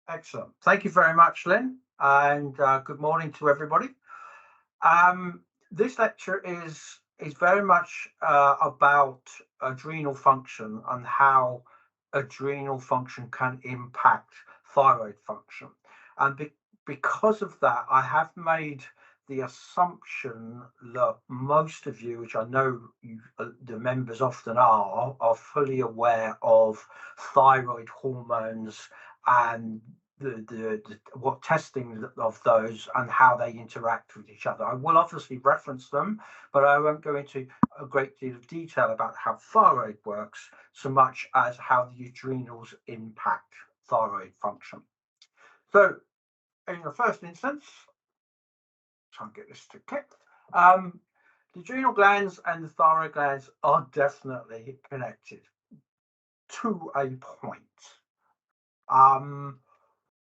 Excellent. Thank you very much, Lynn, and good morning to everybody. This lecture is very much about adrenal function and how adrenal function can impact thyroid function. And because of that, I have made the assumption that most of you, which I know the members often are fully aware of thyroid hormones and what testing of those and how they interact with each other. I will obviously reference them, but I won't go into a great deal of detail about how thyroid works so much as how the adrenals impact thyroid function. So in the first instance, try and get this to click. The adrenal glands and the thyroid glands are definitely connected to a point.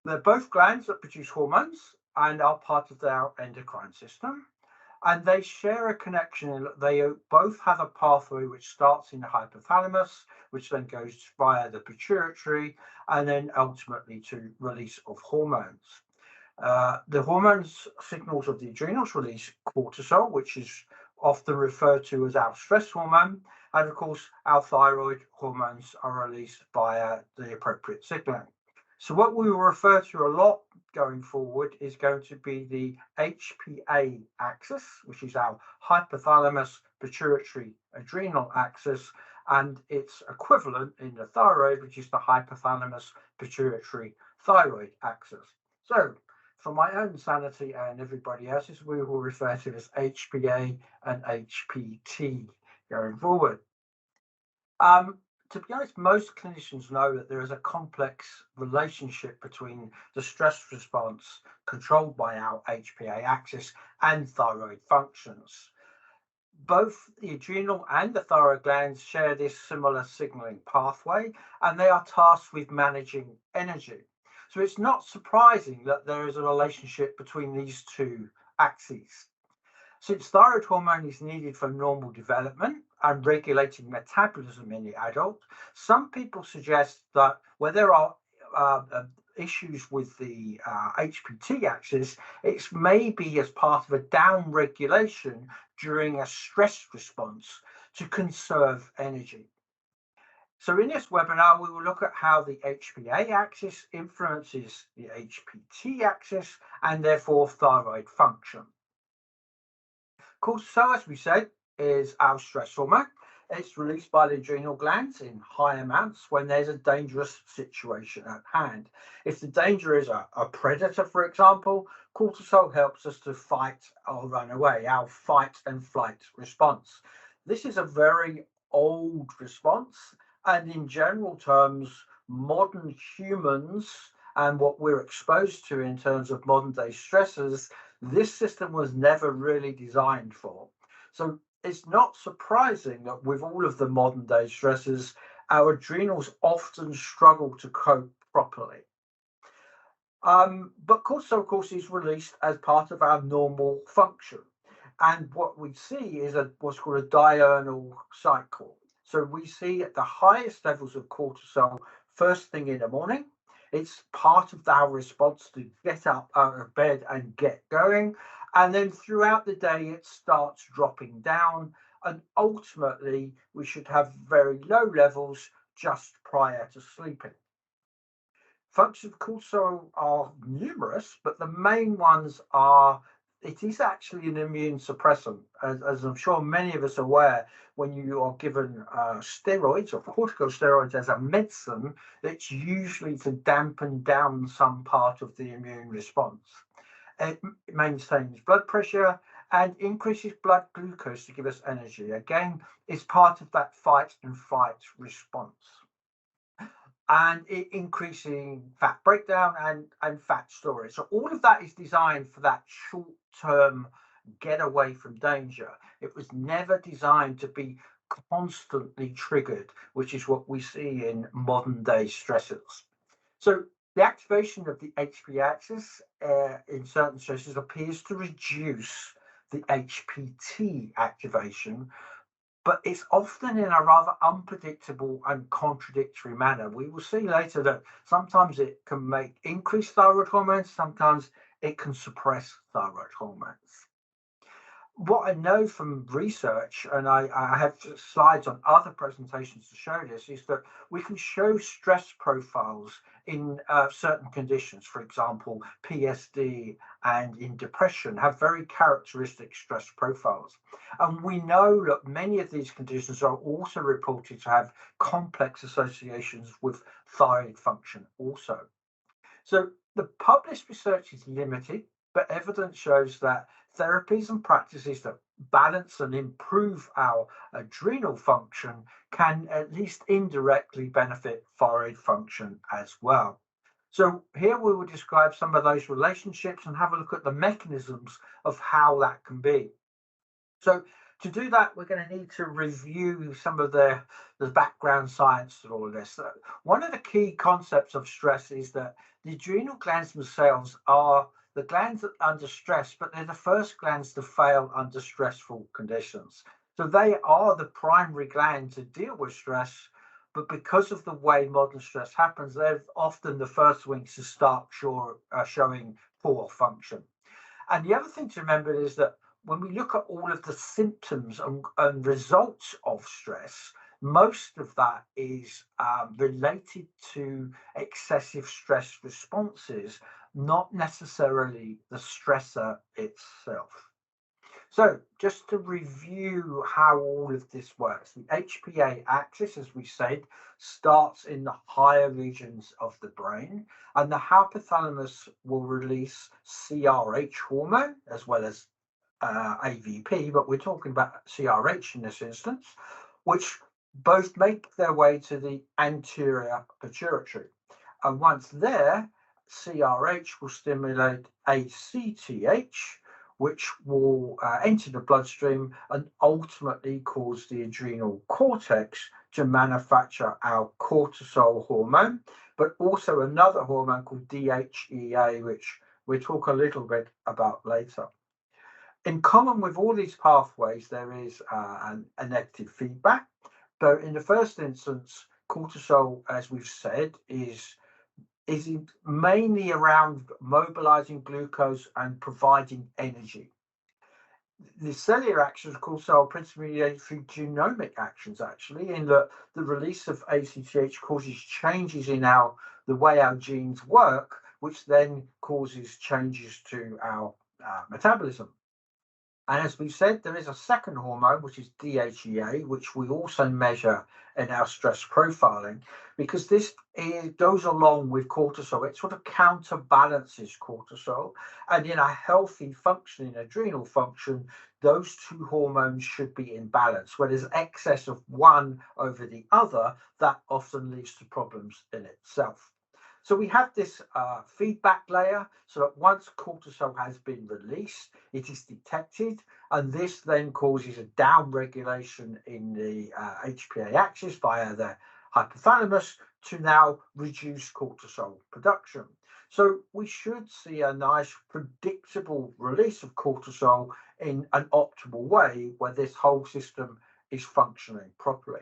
They're both glands that produce hormones and are part of our endocrine system. And they share a connection in that they both have a pathway which starts in the hypothalamus, which then goes via the pituitary, and then ultimately to release of hormones. The hormones signals of the adrenals release cortisol, which is often referred to as our stress hormone. And of course, our thyroid hormones are released via the appropriate signaling. So what we will refer to a lot going forward is going to be the HPA axis, which is our hypothalamus pituitary adrenal axis, and its equivalent in the thyroid, which is the hypothalamus pituitary thyroid axis. So for my own sanity and everybody else's, we will refer to as HPA and HPT going forward. To be honest, most clinicians know that there is a complex relationship between the stress response controlled by our HPA axis and thyroid functions. Both the adrenal and the thyroid glands share this similar signaling pathway, and they are tasked with managing energy. So it's not surprising that there is a relationship between these two axes. Since thyroid hormone is needed for normal development and regulating metabolism in the adult, some people suggest that where there are issues with the HPT axis, it's maybe as part of a down regulation during a stress response to conserve energy. So in this webinar, we will look at how the HPA axis influences the HPT axis and therefore thyroid function. Cortisol, as we said, is our stress hormone. It's released by the adrenal glands in high amounts when there's a dangerous situation at hand. If the danger is a predator, for example, cortisol helps us to fight or run away, our fight and flight response. This is a very old response, and in general terms, modern humans and what we're exposed to in terms of modern day stressors, this system was never really designed for. So it's not surprising that with all of the modern day stresses, our adrenals often struggle to cope properly. But cortisol, of course, is released as part of our normal function. And what we see is what's called a diurnal cycle. So we see at the highest levels of cortisol first thing in the morning. It's part of our response to get up out of bed and get going. And then throughout the day, it starts dropping down. And ultimately, we should have very low levels just prior to sleeping. Functions of cortisol are numerous, but the main ones are it is actually an immune suppressant, as I'm sure many of us are aware. When you are given steroids or corticosteroids as a medicine, it's usually to dampen down some part of the immune response. It maintains blood pressure and increases blood glucose to give us energy. Again, it's part of that fight and flight response. And it increasing fat breakdown and fat storage. So all of that is designed for that short-term get away from danger. It was never designed to be constantly triggered, which is what we see in modern day stressors. So the activation of the HPA axis in certain stressors appears to reduce the HPT activation, but it's often in a rather unpredictable and contradictory manner. We will see later that sometimes it can make increased thyroid hormones, sometimes it can suppress thyroid hormones. What I know from research, and I have slides on other presentations to show this, is that we can show stress profiles in certain conditions. For example, PSD and in depression have very characteristic stress profiles. And we know that many of these conditions are also reported to have complex associations with thyroid function also. So the published research is limited, but evidence shows that therapies and practices that balance and improve our adrenal function can at least indirectly benefit thyroid function as well. So here we will describe some of those relationships and have a look at the mechanisms of how that can be. So to do that, we're going to need to review some of the background science of all of this. One of the key concepts of stress is that the adrenal glands themselves are the glands that are under stress, but they're the first glands to fail under stressful conditions. So they are the primary gland to deal with stress, but because of the way modern stress happens, they're often the first ones to start showing poor function. And the other thing to remember is that when we look at all of the symptoms and results of stress, most of that is related to excessive stress responses, not necessarily the stressor itself. So just to review how all of this works, the HPA axis, as we said, starts in the higher regions of the brain, and the hypothalamus will release CRH hormone as well as AVP, but we're talking about CRH in this instance, which both make their way to the anterior pituitary. And once there, CRH will stimulate ACTH, which will enter the bloodstream and ultimately cause the adrenal cortex to manufacture our cortisol hormone, but also another hormone called DHEA, which we'll talk a little bit about later. In common with all these pathways, there is a negative feedback. So in the first instance, cortisol, as we've said, is mainly around mobilizing glucose and providing energy. The cellular actions, of course, are principally mediated through genomic actions, actually, in that the release of ACTH causes changes in the way our genes work, which then causes changes to our metabolism. And as we said, there is a second hormone, which is DHEA, which we also measure in our stress profiling, because this goes along with cortisol. It sort of counterbalances cortisol. And in a healthy functioning adrenal function, those two hormones should be in balance. Where there's excess of one over the other, that often leads to problems in itself. So we have this feedback layer, so that once cortisol has been released, it is detected, and this then causes a downregulation in the HPA axis via the hypothalamus to now reduce cortisol production. So we should see a nice predictable release of cortisol in an optimal way where this whole system is functioning properly.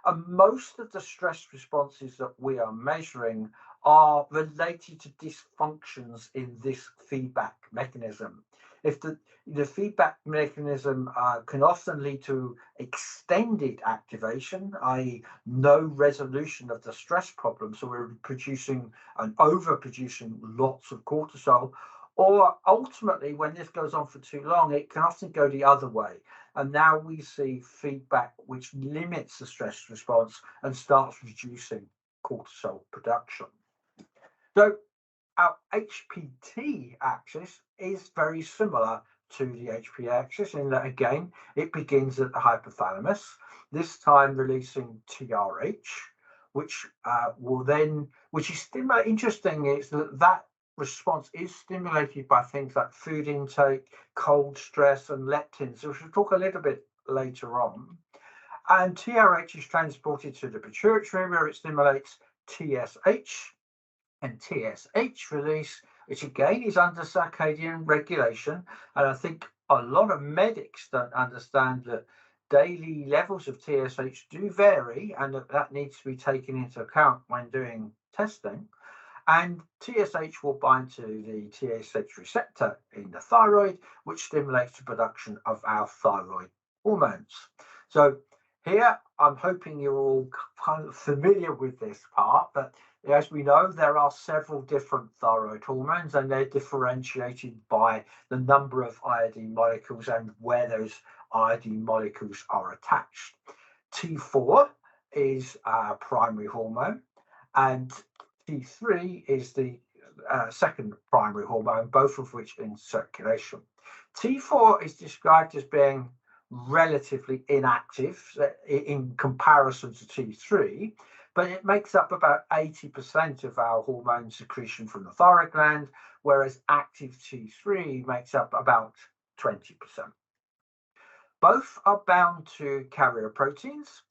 And most of the stress responses that we are measuring are related to dysfunctions in this feedback mechanism. If the feedback mechanism can often lead to extended activation, i.e. no resolution of the stress problem, so we're producing and overproducing lots of cortisol, or ultimately when this goes on for too long, it can often go the other way. And now we see feedback which limits the stress response and starts reducing cortisol production. So our HPT axis is very similar to the HPA axis in that, again, it begins at the hypothalamus, this time releasing TRH, which is stimulated. Interesting is that response is stimulated by things like food intake, cold stress, and leptin. So we should talk a little bit later on. And TRH is transported to the pituitary where it stimulates TSH, and TSH release, which again is under circadian regulation. And I think a lot of medics don't understand that daily levels of TSH do vary, and that needs to be taken into account when doing testing. And TSH will bind to the TSH receptor in the thyroid, which stimulates the production of our thyroid hormones. So here, I'm hoping you're all kind of familiar with this part, but as we know, there are several different thyroid hormones, and they're differentiated by the number of iodine molecules and where those iodine molecules are attached. T4 is our primary hormone, and T3 is the second primary hormone, both of which in circulation. T4 is described as being relatively inactive in comparison to T3, but it makes up about 80% of our hormone secretion from the thyroid gland, whereas active T3 makes up about 20%. Both are bound to carrier proteins,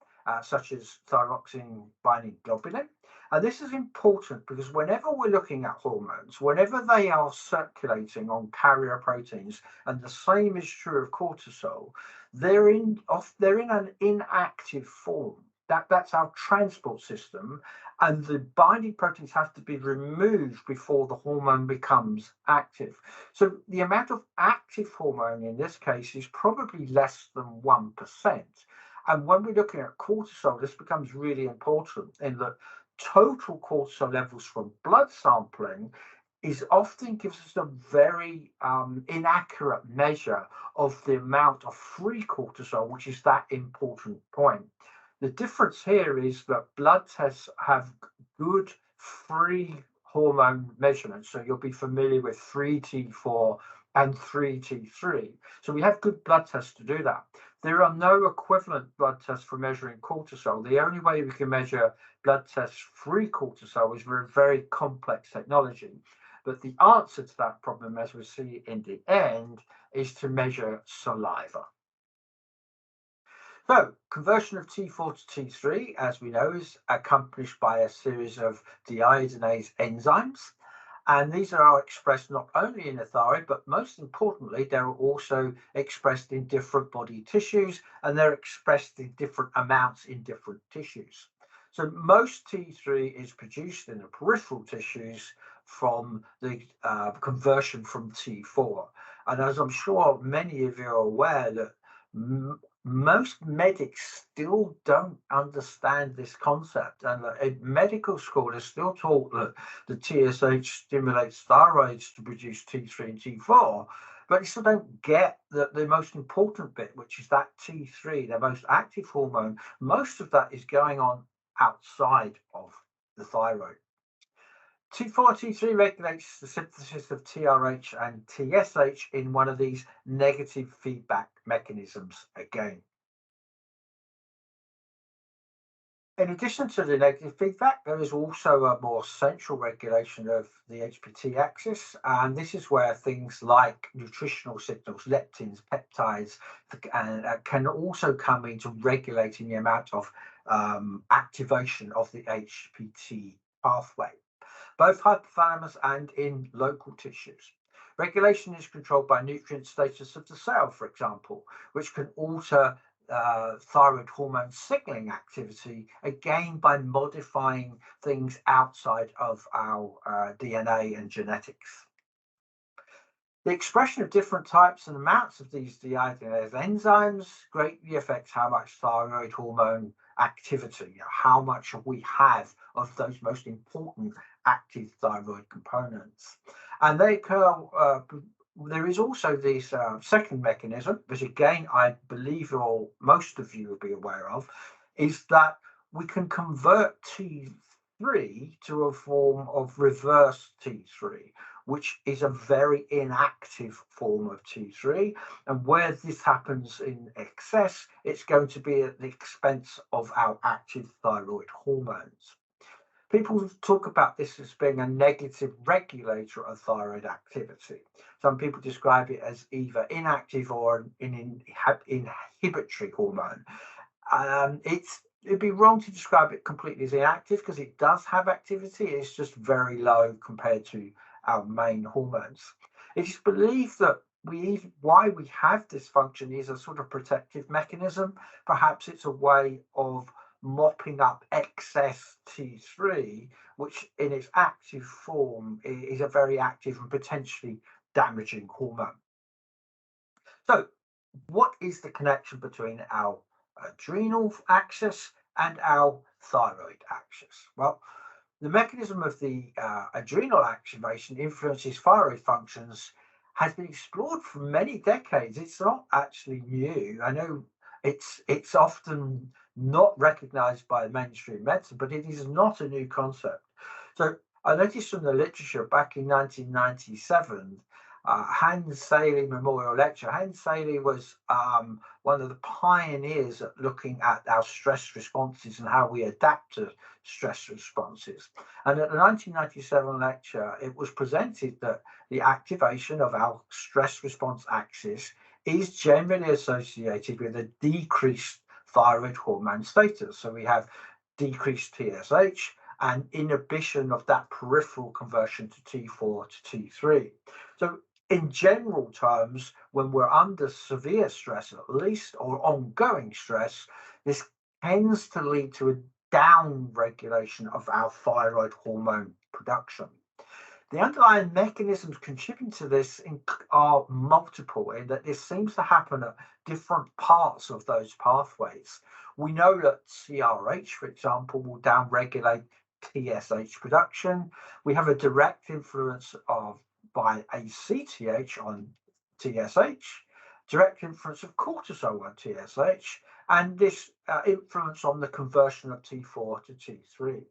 such as thyroxine binding globulin. And this is important because whenever we're looking at hormones, whenever they are circulating on carrier proteins, and the same is true of cortisol, they're in an inactive form. That's our transport system, and the binding proteins have to be removed before the hormone becomes active. So the amount of active hormone in this case is probably less than 1%. And when we're looking at cortisol, this becomes really important in that total cortisol levels from blood sampling is often gives us a very inaccurate measure of the amount of free cortisol, which is that important point. The difference here is that blood tests have good free hormone measurements. So you'll be familiar with 3T4 and 3T3. So we have good blood tests to do that. There are no equivalent blood tests for measuring cortisol. The only way we can measure blood tests free cortisol is with very complex technology. But the answer to that problem, as we see in the end, is to measure saliva. So, conversion of T4 to T3, as we know, is accomplished by a series of deiodinase enzymes. And these are expressed not only in the thyroid, but most importantly, they're also expressed in different body tissues, and they're expressed in different amounts in different tissues. So most T3 is produced in the peripheral tissues from the conversion from T4. And as I'm sure many of you are aware, that most medics still don't understand this concept, and in medical school they're still taught that the TSH stimulates thyroids to produce T3 and T4, but they still don't get that the most important bit, which is that T3, the most active hormone. Most of that is going on outside of the thyroid. T4, T3 regulates the synthesis of TRH and TSH in one of these negative feedback mechanisms again. In addition to the negative feedback, there is also a more central regulation of the HPT axis, and this is where things like nutritional signals, leptins, peptides, can also come into regulating the amount of activation of the HPT pathway, both hypothalamus and in local tissues. Regulation is controlled by nutrient status of the cell, for example, which can alter thyroid hormone signaling activity, again by modifying things outside of our DNA and genetics. The expression of different types and amounts of these deiodinase enzymes greatly affects how much thyroid hormone activity, how much we have of those most important active thyroid components. And they occur there is also this second mechanism, which again, I believe most of you will be aware of, is that we can convert T3 to a form of reverse T3, which is a very inactive form of T3. And where this happens in excess, it's going to be at the expense of our active thyroid hormones. People talk about this as being a negative regulator of thyroid activity. Some people describe it as either inactive or an inhibitory hormone. It'd be wrong to describe it completely as inactive because it does have activity. It's just very low compared to our main hormones. It is believed that why we have dysfunction is a sort of protective mechanism. Perhaps it's a way of mopping up excess T3, which in its active form is a very active and potentially damaging hormone. So, what is the connection between our adrenal axis and our thyroid axis? Well, the mechanism of the adrenal activation influences thyroid functions has been explored for many decades. It's not actually new. I know it's often not recognized by mainstream medicine, but it is not a new concept. So I noticed from the literature back in 1997, Hans Saley Memorial Lecture. Hans Saley was one of the pioneers at looking at our stress responses and how we adapt to stress responses. And at the 1997 lecture, it was presented that the activation of our stress response axis is generally associated with a decreased thyroid hormone status. So we have decreased TSH and inhibition of that peripheral conversion to T4 to T3. So in general terms, when we're under severe stress, at least, or ongoing stress, this tends to lead to a down regulation of our thyroid hormone production. The underlying mechanisms contributing to this are multiple, in that this seems to happen at different parts of those pathways. We know that CRH, for example, will downregulate TSH production. We have a direct influence of by ACTH on TSH, direct influence of cortisol on TSH, and this influence on the conversion of T4 to T3.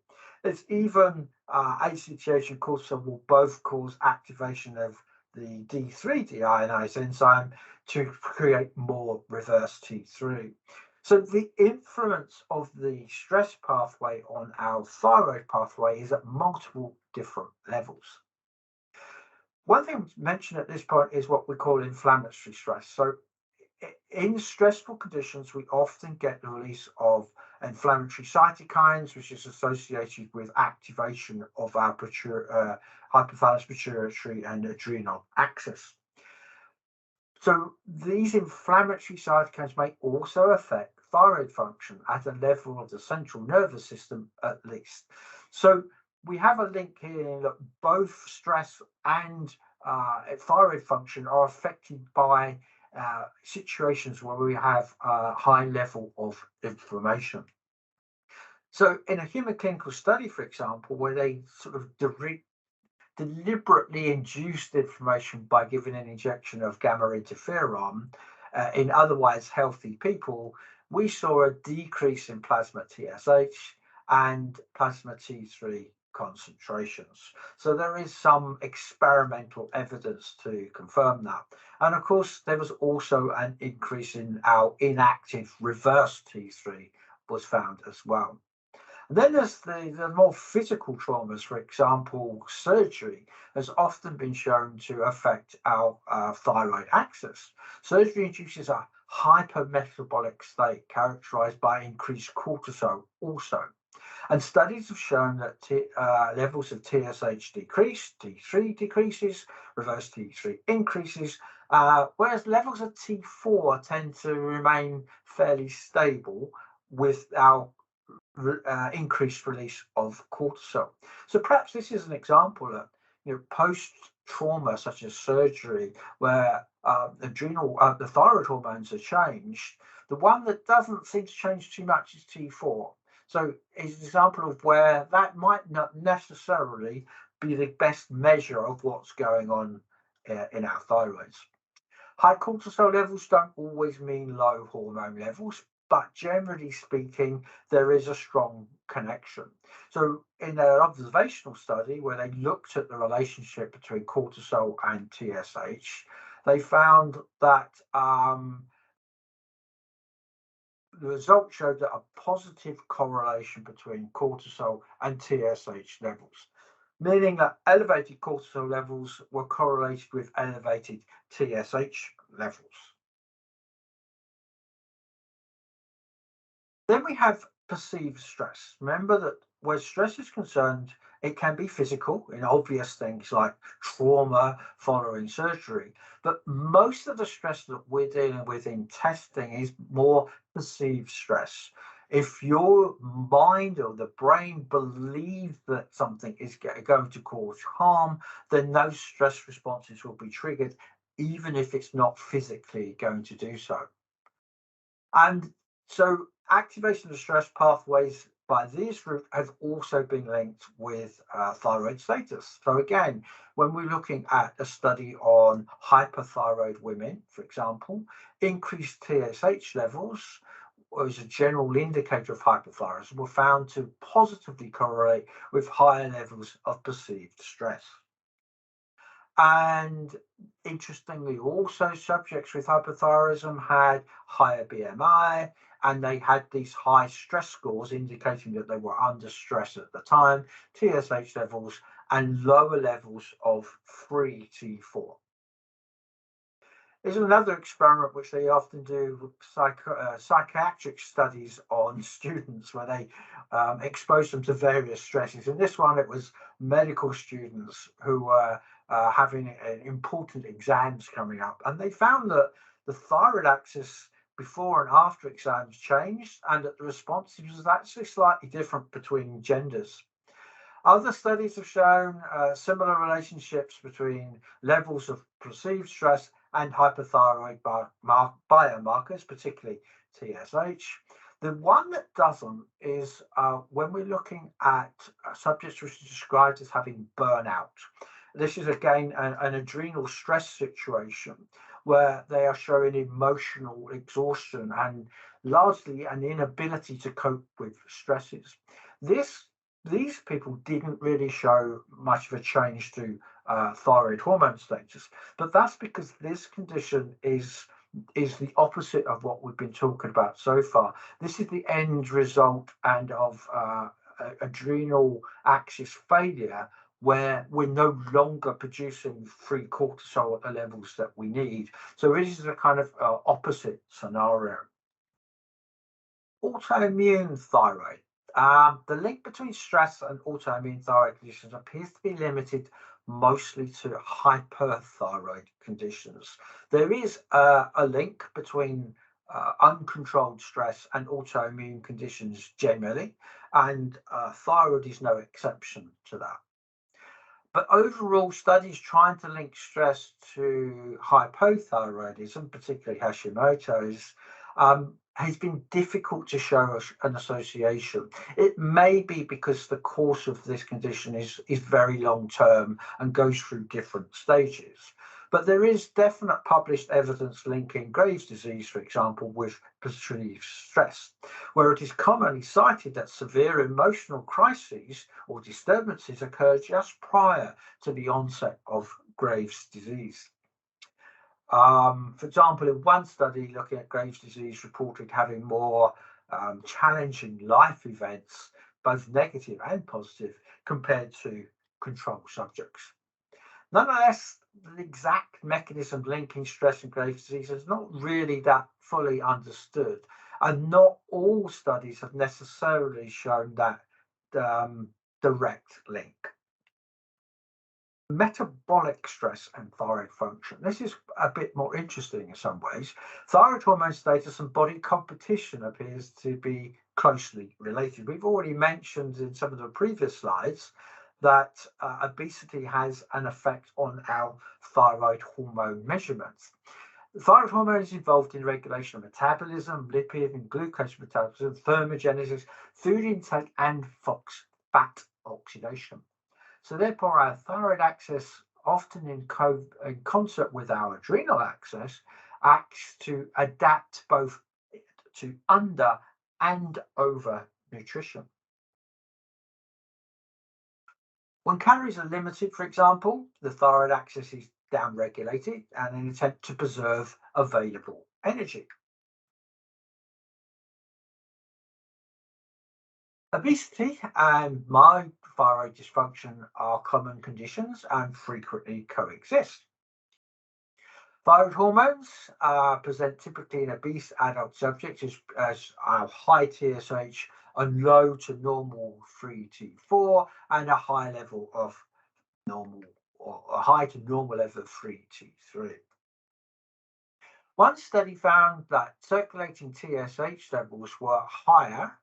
There's even ACTH and cortisol will both cause activation of the D3 deionase enzyme to create more reverse T3. So the influence of the stress pathway on our thyroid pathway is at multiple different levels. One thing to mention at this point is what we call inflammatory stress. So in stressful conditions, we often get the release of inflammatory cytokines, which is associated with activation of our hypothalamus, pituitary, and adrenal axis. So these inflammatory cytokines may also affect thyroid function at a level of the central nervous system, at least. So we have a link here that both stress and thyroid function are affected by situations where we have a high level of inflammation. So in a human clinical study, for example, where they sort of deliberately induced inflammation by giving an injection of gamma interferon in otherwise healthy people, we saw a decrease in plasma TSH and plasma T3 concentrations. So there is some experimental evidence to confirm that. And of course, there was also an increase in our inactive reverse T3 was found as well. And then there's the more physical traumas, for example, surgery has often been shown to affect our thyroid axis. Surgery induces a hypermetabolic state characterized by increased cortisol also. And studies have shown that levels of TSH decrease, T3 decreases, reverse T3 increases, whereas levels of T4 tend to remain fairly stable with our increased release of cortisol. So perhaps this is an example of post trauma such as surgery where the thyroid hormones are changed. The one that doesn't seem to change too much is T4. So it's an example of where that might not necessarily be the best measure of what's going on in our thyroids. High cortisol levels don't always mean low hormone levels, but generally speaking, there is a strong connection. So in an observational study where they looked at the relationship between cortisol and TSH, they found that the results showed that a positive correlation between cortisol and TSH levels, meaning that elevated cortisol levels were correlated with elevated TSH levels. Then we have perceived stress. Remember that where stress is concerned, It can be physical in obvious things like trauma following surgery, but most of the stress that we're dealing with in testing is more perceived stress. If your mind or the brain believes that something is going to cause harm, then those stress responses will be triggered, even if it's not physically going to do so. And so activation of stress pathways by these routes have also been linked with thyroid status. So again, when we're looking at a study on hyperthyroid women, for example, increased TSH levels as a general indicator of hypothyroidism were found to positively correlate with higher levels of perceived stress. And interestingly, also subjects with hypothyroidism had higher BMI and they had these high stress scores indicating that they were under stress at the time, TSH levels, and lower levels of free T4. There's another experiment which they often do with psychiatric studies on students where they expose them to various stresses. In this one, it was medical students who were having important exams coming up, and they found that the thyroid axis before and after exams changed, and that the response was actually slightly different between genders. Other studies have shown similar relationships between levels of perceived stress and hypothyroid biomarkers, particularly TSH. The one that doesn't is when we're looking at subjects which are described as having burnout. This is again an adrenal stress situation where they are showing emotional exhaustion and largely an inability to cope with stresses. This These people didn't really show much of a change to thyroid hormone status, but that's because this condition is the opposite of what we've been talking about so far. This is the end result and of adrenal axis failure, where we're no longer producing free cortisol at the levels that we need. So this is a kind of opposite scenario. Autoimmune thyroid. The link between stress and autoimmune thyroid conditions appears to be limited mostly to hyperthyroid conditions. There is a link between uncontrolled stress and autoimmune conditions generally, and thyroid is no exception to that. But overall, studies trying to link stress to hypothyroidism, particularly Hashimoto's, has been difficult to show an association. It may be because the course of this condition is very long term and goes through different stages. But there is definite published evidence linking Graves' disease, for example, with perceived stress, where it is commonly cited that severe emotional crises or disturbances occur just prior to the onset of Graves' disease. For example, in one study looking at Graves' disease reported having more challenging life events, both negative and positive, compared to control subjects. Nonetheless, the exact mechanism linking stress and Graves' disease is not really that fully understood, and not all studies have necessarily shown that direct link. Metabolic stress and thyroid function. This is a bit more interesting in some ways. Thyroid hormone status and body composition appears to be closely related. We've already mentioned in some of the previous slides that obesity has an effect on our thyroid hormone measurements. The thyroid hormone is involved in regulation of metabolism, lipid and glucose metabolism, thermogenesis, food intake, and fat oxidation. So therefore, our thyroid axis, often in concert with our adrenal axis, acts to adapt both to under and over nutrition. When calories are limited, for example, the thyroid axis is downregulated in an attempt to preserve available energy. Obesity and mild thyroid dysfunction are common conditions and frequently coexist. Thyroid hormones present typically in obese adult subjects as high TSH a low to normal free T4 and a high level of normal, or a high to normal level of free T3. One study found that circulating TSH levels were higher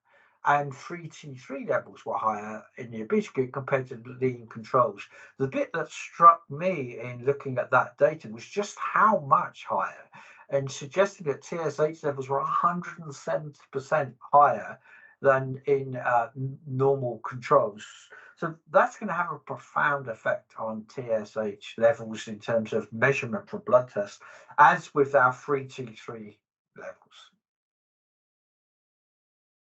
and free T3 levels were higher in the obese group compared to the lean controls. The bit that struck me in looking at that data was just how much higher, and suggesting that TSH levels were 170% higher than in normal controls. So that's going to have a profound effect on TSH levels in terms of measurement for blood tests, as with our free T3 levels.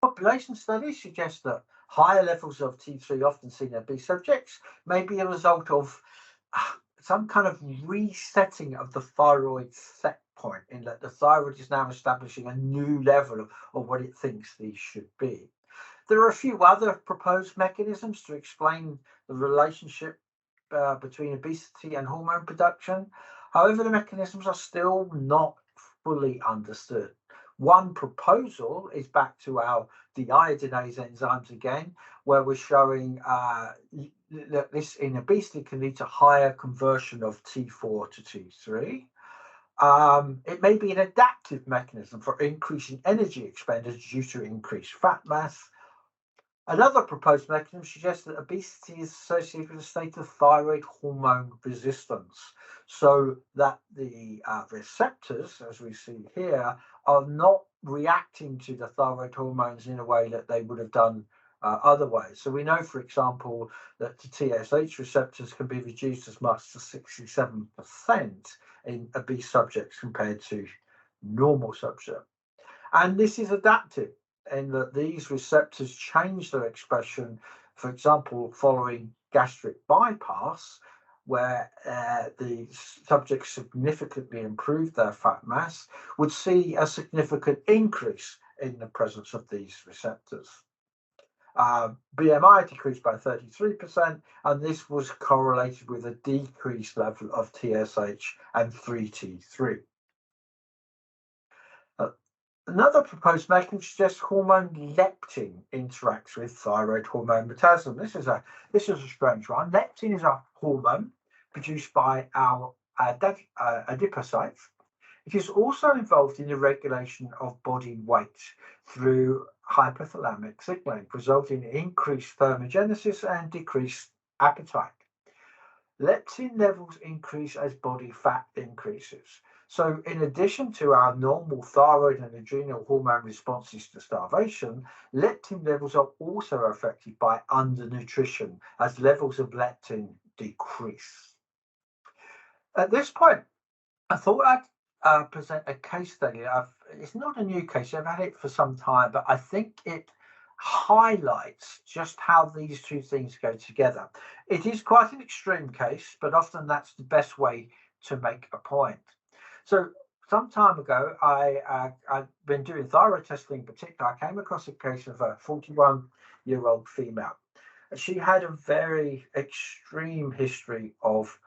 Population studies suggest that higher levels of T3 often seen in obese subjects may be a result of some kind of resetting of the thyroid set point, in that the thyroid is now establishing a new level of what it thinks these should be. There are a few other proposed mechanisms to explain the relationship between obesity and hormone production. However, the mechanisms are still not fully understood. One proposal is back to our deiodinase enzymes again, where we're showing that this in obesity can lead to higher conversion of T4 to T3. It may be an adaptive mechanism for increasing energy expenditure due to increased fat mass. Another proposed mechanism suggests that obesity is associated with a state of thyroid hormone resistance, so that the receptors, as we see here, are not reacting to the thyroid hormones in a way that they would have done otherwise. So we know, for example, that the TSH receptors can be reduced as much as 67% in obese subjects compared to normal subjects. And this is adaptive in that these receptors change their expression, for example, following gastric bypass, where the subjects significantly improve their fat mass, would see a significant increase in the presence of these receptors. BMI decreased by 33%, and this was correlated with a decreased level of TSH and 3T3. Another proposed mechanism suggests hormone leptin interacts with thyroid hormone metabolism. This is a strange one. Leptin is a hormone produced by our adipocytes. It is also involved in the regulation of body weight through hypothalamic signaling, resulting in increased thermogenesis and decreased appetite. Leptin levels increase as body fat increases. So in addition to our normal thyroid and adrenal hormone responses to starvation, leptin levels are also affected by undernutrition as levels of leptin decrease. At this point, I thought I'd present a case study. It's not a new case, I've had it for some time, but I think it highlights just how these two things go together. It is quite an extreme case, but often that's the best way to make a point. So some time ago, I'd been doing thyroid testing in particular. I came across a case of a 41-year-old female. She had a very extreme history of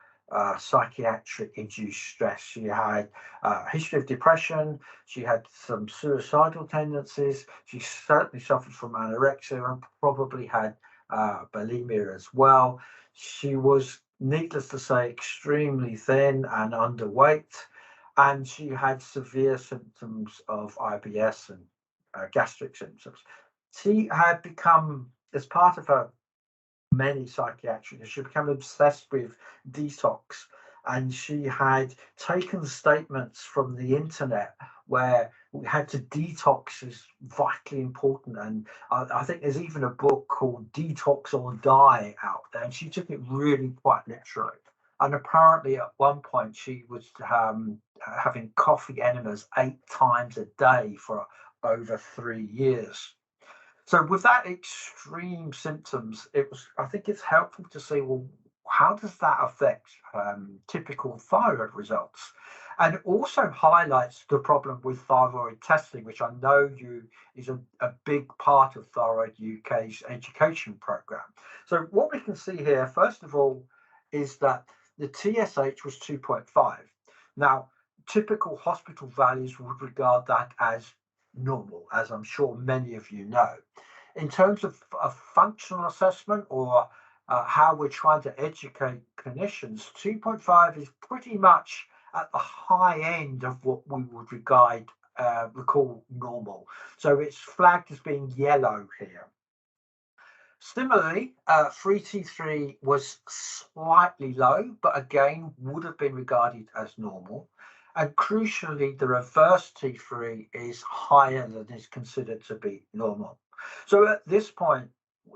psychiatric induced stress. She had a history of depression. She had some suicidal tendencies. She certainly suffered from anorexia and probably had bulimia as well. She was, needless to say, extremely thin and underweight, and she had severe symptoms of IBS and gastric symptoms. She had become, as part of her many psychiatric, she became obsessed with detox, and she had taken statements from the internet where we had to detox is vitally important, and I think there's even a book called Detox or Die out there, and she took it really quite literally. And apparently at one point she was having coffee enemas 8 times a day for over 3 years. So with that extreme symptoms, I think it's helpful to see, well, how does that affect typical thyroid results? And it also highlights the problem with thyroid testing, which I know is a big part of Thyroid UK's education program. So what we can see here, first of all, is that the TSH was 2.5. Now, typical hospital values would regard that as normal, as I'm sure many of you know. In terms of a functional assessment or how we're trying to educate clinicians, 2.5 is pretty much at the high end of what we would recall normal. So it's flagged as being yellow here. Similarly, 3T3 was slightly low, but again would have been regarded as normal. And crucially, the reverse T3 is higher than is considered to be normal. So at this point,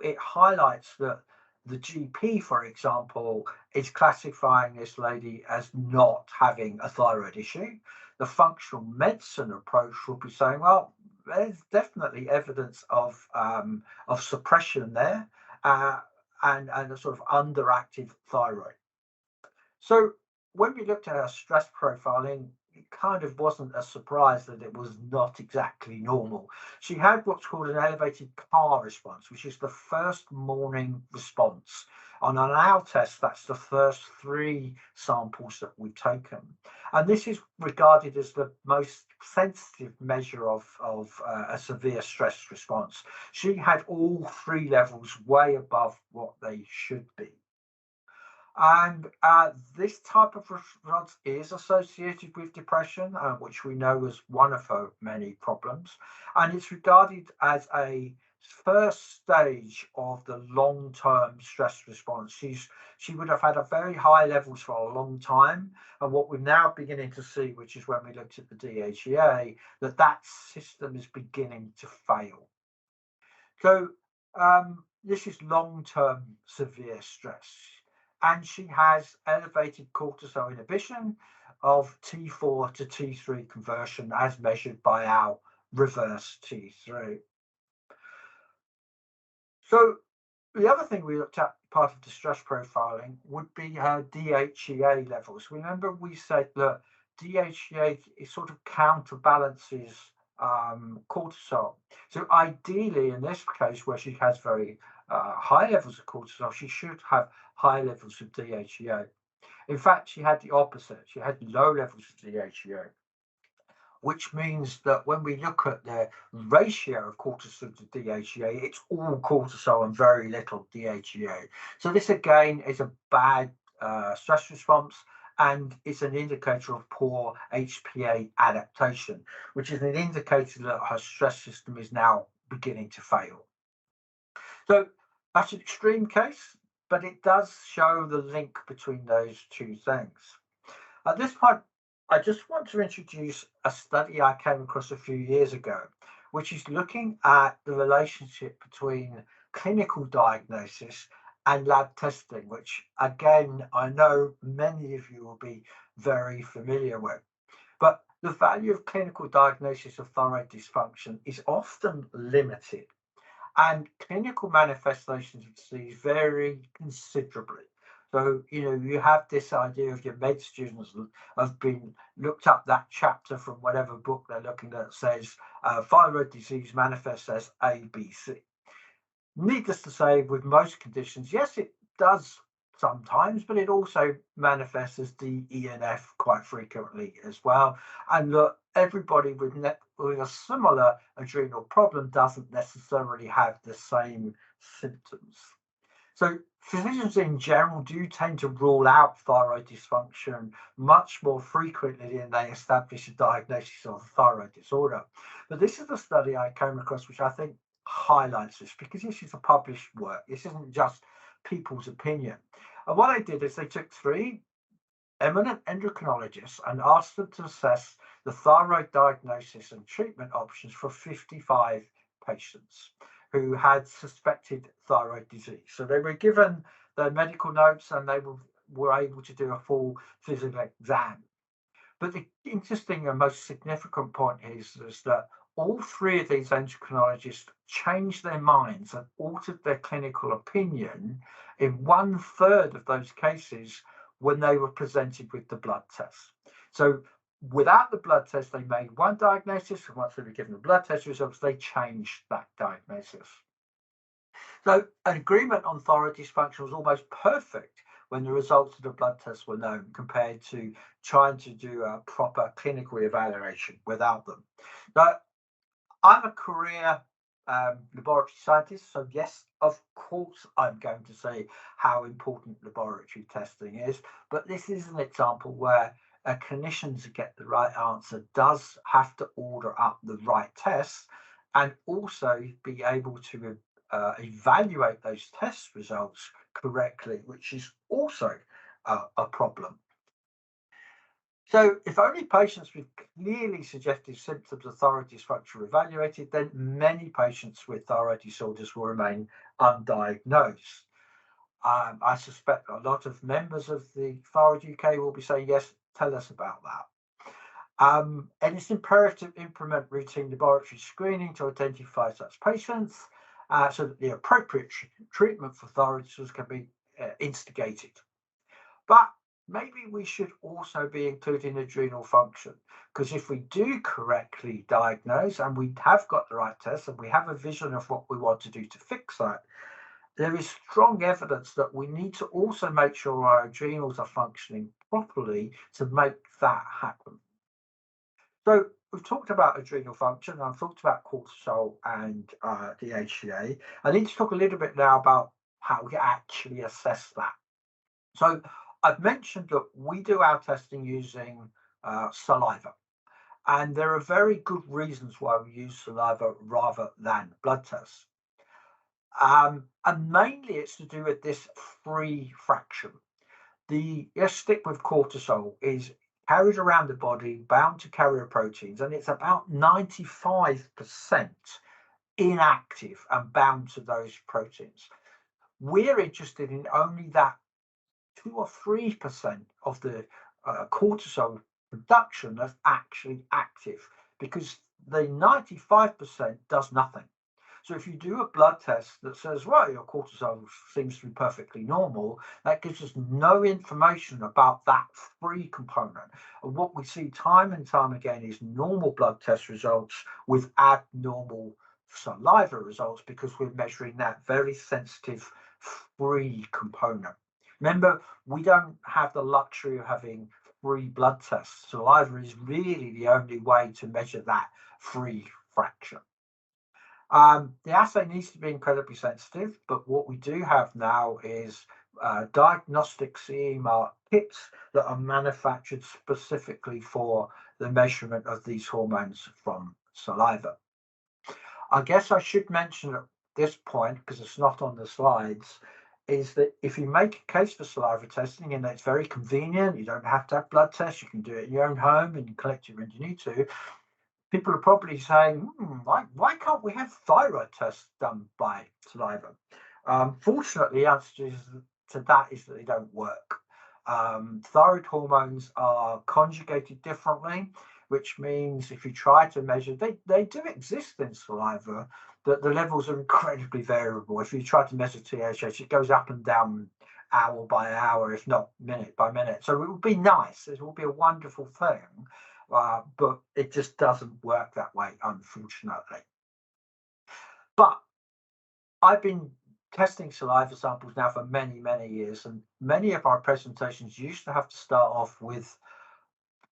it highlights that the GP, for example, is classifying this lady as not having a thyroid issue. The functional medicine approach will be saying, well, there's definitely evidence of suppression there and a sort of underactive thyroid. So when we looked at her stress profiling, it kind of wasn't a surprise that it was not exactly normal. She had what's called an elevated CAR response, which is the first morning response. On an owl test, that's the first 3 samples that we've taken. And this is regarded as the most sensitive measure of a severe stress response. She had all 3 levels way above what they should be. And this type of response is associated with depression, which we know is one of her many problems. And it's regarded as a first stage of the long-term stress response. She would have had a very high levels for a long time. And what we're now beginning to see, which is when we looked at the DHEA, that system is beginning to fail. So this is long-term severe stress. And she has elevated cortisol inhibition of T4 to T3 conversion as measured by our reverse T3. So the other thing we looked at, part of the stress profiling, would be her DHEA levels. Remember we said that DHEA is sort of counterbalances cortisol. So ideally, in this case, where she has very high levels of cortisol, she should have high levels of DHEA. In fact, she had the opposite. She had low levels of DHEA, which means that when we look at the ratio of cortisol to DHEA, it's all cortisol and very little DHEA. So this again is a bad stress response, and it's an indicator of poor HPA adaptation, which is an indicator that her stress system is now beginning to fail. So that's an extreme case, but it does show the link between those 2 things. At this point, I just want to introduce a study I came across a few years ago, which is looking at the relationship between clinical diagnosis and lab testing, which again, I know many of you will be very familiar with. But the value of clinical diagnosis of thyroid dysfunction is often limited, and clinical manifestations of disease vary considerably. So, you have this idea of your med students have been looked up that chapter from whatever book they're looking at says thyroid disease manifests as A, B, C. Needless to say, with most conditions, yes, it does sometimes, but it also manifests as D, E, and F quite frequently as well. And look, everybody with a similar adrenal problem doesn't necessarily have the same symptoms. So physicians in general do tend to rule out thyroid dysfunction much more frequently than they establish a diagnosis of a thyroid disorder. But this is a study I came across which I think highlights this, because this is a published work. This isn't just people's opinion. And what they did is they took 3 eminent endocrinologists and asked them to assess the thyroid diagnosis and treatment options for 55 patients who had suspected thyroid disease. So they were given their medical notes and they were able to do a full physical exam. But the interesting and most significant point is that all 3 of these endocrinologists changed their minds and altered their clinical opinion in 1/3 of those cases when they were presented with the blood test. So without the blood test, they made one diagnosis, and once they were given the blood test results, they changed that diagnosis. So an agreement on thyroid dysfunction was almost perfect when the results of the blood tests were known, compared to trying to do a proper clinical evaluation without them. Now, I'm a career laboratory scientist, so yes, of course, I'm going to say how important laboratory testing is. But this is an example where a clinician, to get the right answer, does have to order up the right tests and also be able to evaluate those test results correctly, which is also a problem. So, if only patients with clearly suggestive symptoms of thyroid dysfunction are evaluated, then many patients with thyroid disorders will remain undiagnosed. I suspect a lot of members of the Thyroid UK will be saying, yes, tell us about that. And it's imperative to implement routine laboratory screening to identify such patients so that the appropriate treatment for thyroid disorders can be instigated. But maybe we should also be including adrenal function, because if we do correctly diagnose and we have got the right test and we have a vision of what we want to do to fix that, there is strong evidence that we need to also make sure our adrenals are functioning properly to make that happen. So we've talked about adrenal function, I've talked about cortisol and DHEA. I need to talk a little bit now about how we actually assess that. So I've mentioned that we do our testing using saliva, and there are very good reasons why we use saliva rather than blood tests. And mainly it's to do with this free fraction. Let's stick with cortisol, is carried around the body, bound to carrier proteins, and it's about 95% inactive and bound to those proteins. We're interested in only that 2 or 3% of the cortisol production that's actually active, because the 95% does nothing. So if you do a blood test that says, well, your cortisol seems to be perfectly normal, that gives us no information about that free component. And what we see time and time again is normal blood test results with abnormal saliva results, because we're measuring that very sensitive free component. Remember, we don't have the luxury of having free blood tests. Saliva is really the only way to measure that free fraction. The assay needs to be incredibly sensitive, but what we do have now is diagnostic CE mark kits that are manufactured specifically for the measurement of these hormones from saliva. I guess I should mention at this point, because it's not on the slides, is that if you make a case for saliva testing, and it's very convenient, you don't have to have blood tests, you can do it in your own home and collect it when you need to. People are probably saying, why can't we have thyroid tests done by saliva? Fortunately, the answer to that is that they don't work. Thyroid hormones are conjugated differently, which means if you try to measure, they do exist in saliva, but the levels are incredibly variable. If you try to measure TSH, it goes up and down hour by hour, if not minute by minute. So it would be nice. It would be a wonderful thing. But it just doesn't work that way, unfortunately. But I've been testing saliva samples now for many, many years, and many of our presentations used to have to start off with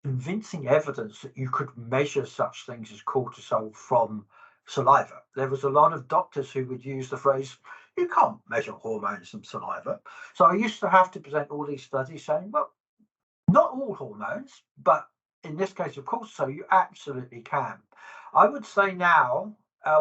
convincing evidence that you could measure such things as cortisol from saliva. There was a lot of doctors who would use the phrase, you can't measure hormones from saliva. So I used to have to present all these studies saying, well, not all hormones, but in this case, of course, so you absolutely can. I would say now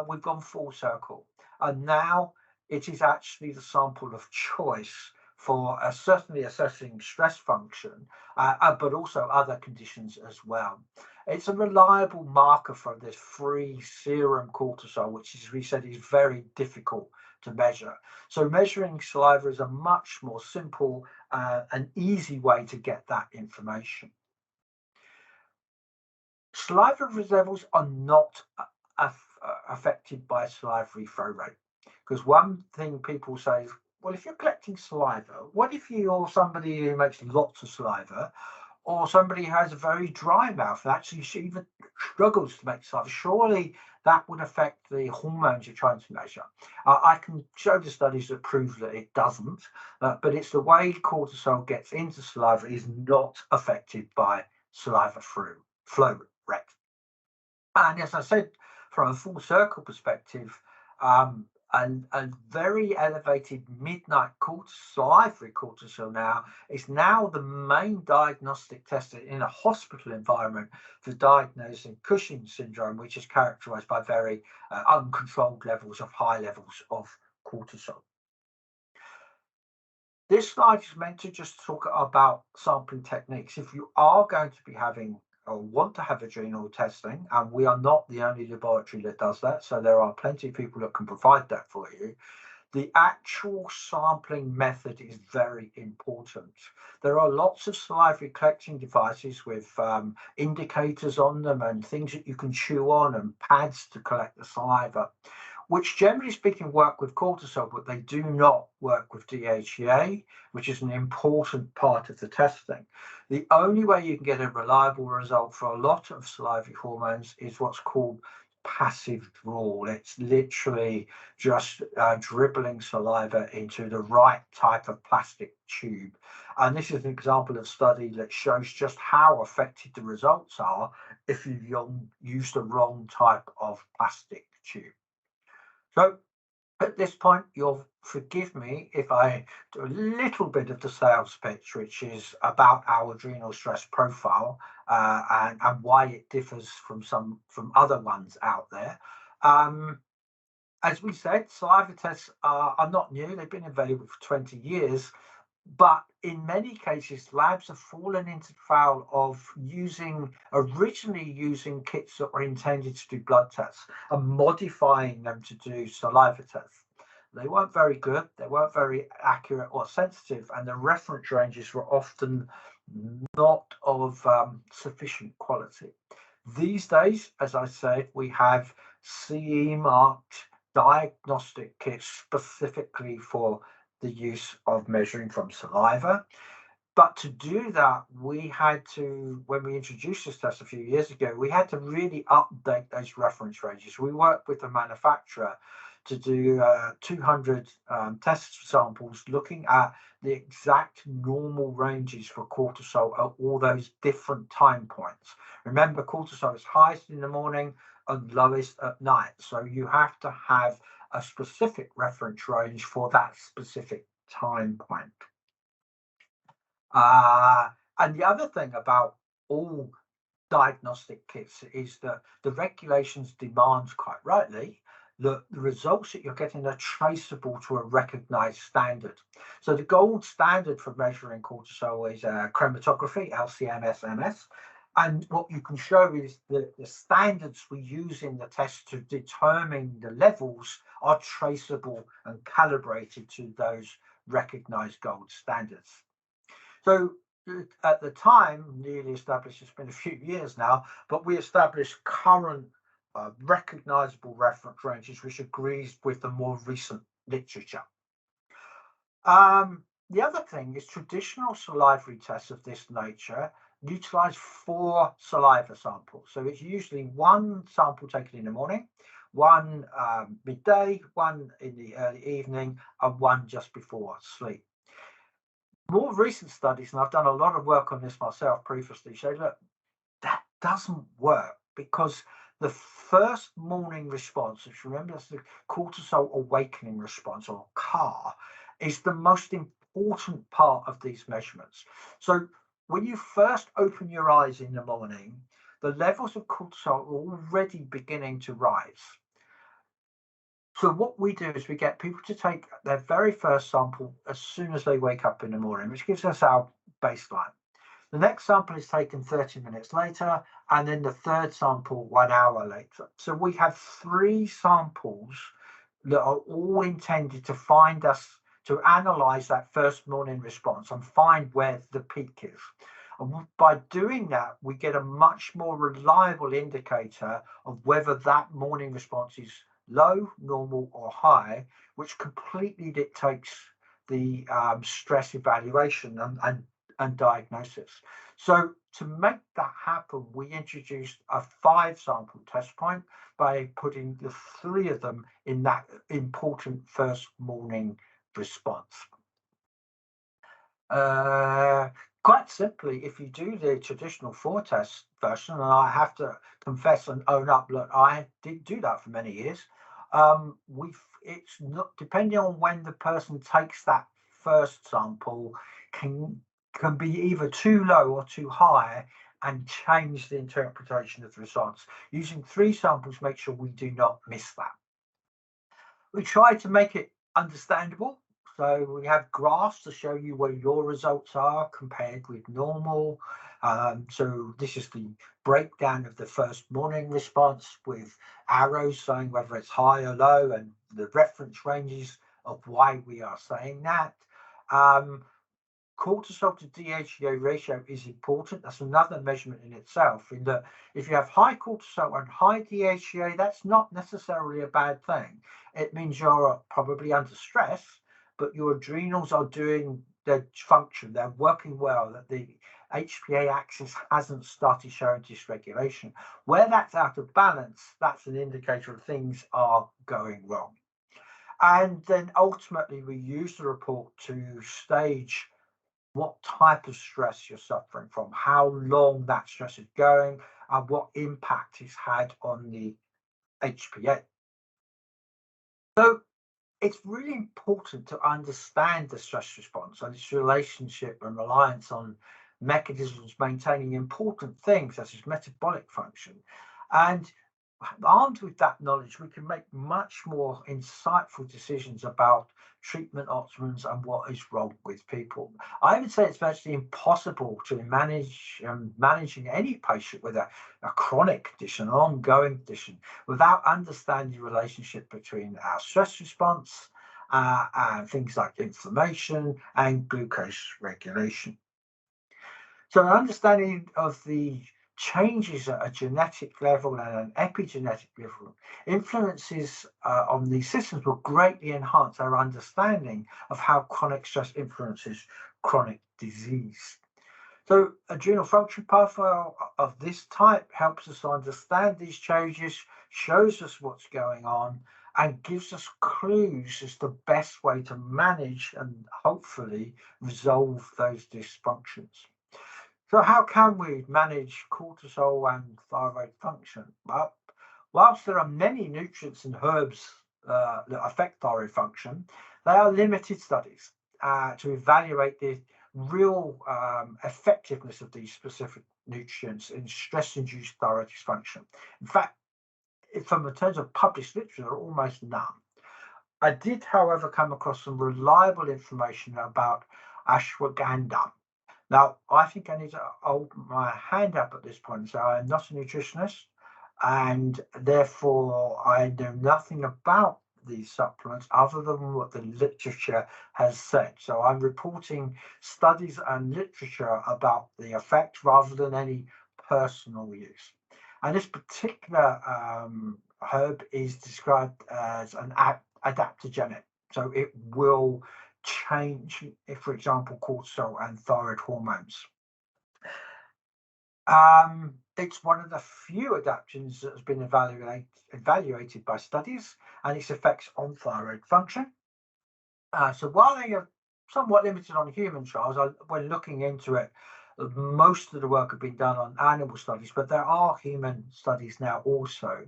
we've gone full circle, and now it is actually the sample of choice for certainly assessing stress function, but also other conditions as well. It's a reliable marker for this free serum cortisol, which, as we said, is very difficult to measure. So measuring saliva is a much more simple and easy way to get that information. Saliva levels are not affected by salivary flow rate, because one thing people say is, well, if you're collecting saliva, what if you're somebody who makes lots of saliva, or somebody who has a very dry mouth and actually even struggles to make saliva? Surely that would affect the hormones you're trying to measure. I can show the studies that prove that it doesn't, but it's the way cortisol gets into saliva is not affected by saliva flow rate. And as I said, from a full circle perspective, And a very elevated midnight salivary cortisol now is now the main diagnostic test in a hospital environment for diagnosing Cushing's syndrome, which is characterized by very uncontrolled levels of high levels of cortisol. This slide is meant to just talk about sampling techniques. If you are going to be having or want to have adrenal testing, and we are not the only laboratory that does that, so there are plenty of people that can provide that for you, the actual sampling method is very important. There are lots of salivary collecting devices with indicators on them and things that you can chew on and pads to collect the saliva, which generally speaking work with cortisol, but they do not work with DHEA, which is an important part of the testing. The only way you can get a reliable result for a lot of salivary hormones is what's called passive withdrawal. It's literally just dribbling saliva into the right type of plastic tube. And this is an example of study that shows just how effective the results are if you use the wrong type of plastic tube. So at this point, you'll forgive me if I do a little bit of the sales pitch, which is about our adrenal stress profile and why it differs from other ones out there. As we said, saliva tests are not new. They've been available for 20 years. But in many cases, labs have fallen into the foul of originally using kits that were intended to do blood tests and modifying them to do saliva tests. They weren't very good, they weren't very accurate or sensitive, and the reference ranges were often not of sufficient quality. These days, as I said, we have CE marked diagnostic kits specifically for the use of measuring from saliva. But to do that, we had to, when we introduced this test a few years ago, we had to really update those reference ranges. We worked with the manufacturer to do 200 test samples looking at the exact normal ranges for cortisol at all those different time points. Remember, cortisol is highest in the morning and lowest at night. So you have to have a specific reference range for that specific time point. And the other thing about all diagnostic kits is that the regulations demands, quite rightly, that the results that you're getting are traceable to a recognized standard. So the gold standard for measuring cortisol is chromatography, LC-MS. And what you can show is that the standards we use in the test to determine the levels are traceable and calibrated to those recognized gold standards. So at the time, newly established, it's been a few years now, but we established current recognizable reference ranges, which agrees with the more recent literature. The other thing is traditional salivary tests of this nature utilize 4 saliva samples. So it's usually 1 sample taken in the morning, 1 midday, 1 in the early evening, and 1 just before sleep. More recent studies, and I've done a lot of work on this myself previously, show that that doesn't work because the first morning response, which remember that's the cortisol awakening response, or CAR, is the most important part of these measurements. So when you first open your eyes in the morning, the levels of cortisol are already beginning to rise. So what we do is we get people to take their very first sample as soon as they wake up in the morning, which gives us our baseline. The next sample is taken 30 minutes later, and then the third sample 1 hour later. So we have 3 samples that are all intended to analyze that first morning response and find where the peak is. And by doing that, we get a much more reliable indicator of whether that morning response is low, normal, or high, which completely dictates the stress evaluation and diagnosis. So to make that happen, we introduced a 5 sample test point by putting the 3 of them in that important first morning response. Quite simply, if you do the traditional 4 test version, and I have to confess and own up, look, I did do that for many years. It's not depending on when the person takes that first sample, can can be either too low or too high and change the interpretation of the results. Using 3 samples makes sure we do not miss that. We try to make it understandable. So we have graphs to show you where your results are compared with normal. So this is the breakdown of the first morning response with arrows saying whether it's high or low and the reference ranges of why we are saying that. Um, Cortisol to DHEA ratio is important. That's another measurement in itself, in that if you have high cortisol and high DHEA, that's not necessarily a bad thing. It means you're probably under stress, but your adrenals are doing their function. They're working well, that the HPA axis hasn't started showing dysregulation. Where that's out of balance, that's an indicator of things are going wrong. And then ultimately, we use the report to stage what type of stress you're suffering from, how long that stress is going, and what impact it's had on the HPA. So it's really important to understand the stress response and its relationship and reliance on mechanisms maintaining important things such as metabolic function. And armed with that knowledge, we can make much more insightful decisions about treatment options and what is wrong with people. I would say it's virtually impossible to managing any patient with a chronic condition, an ongoing condition, without understanding the relationship between our stress response and things like inflammation and glucose regulation. So an understanding of the changes at a genetic level and an epigenetic level influences on these systems will greatly enhance our understanding of how chronic stress influences chronic disease. So adrenal function profile of this type helps us understand these changes, shows us what's going on, and gives us clues as the best way to manage and hopefully resolve those dysfunctions. So how can we manage cortisol and thyroid function? Well, whilst there are many nutrients and herbs that affect thyroid function, they are limited studies to evaluate the real effectiveness of these specific nutrients in stress-induced thyroid dysfunction. In fact, from the terms of published literature, there are almost none. I did, however, come across some reliable information about ashwagandha. Now, I think I need to hold my hand up at this point. So I'm not a nutritionist, and therefore I know nothing about these supplements other than what the literature has said. So I'm reporting studies and literature about the effect rather than any personal use. And this particular herb is described as an adaptogenic. So it will change, if, for example, cortisol and thyroid hormones. It's one of the few adaptogens that has been evaluated by studies and its effects on thyroid function. So while they are somewhat limited on human trials, when looking into it, most of the work has been done on animal studies, but there are human studies now also.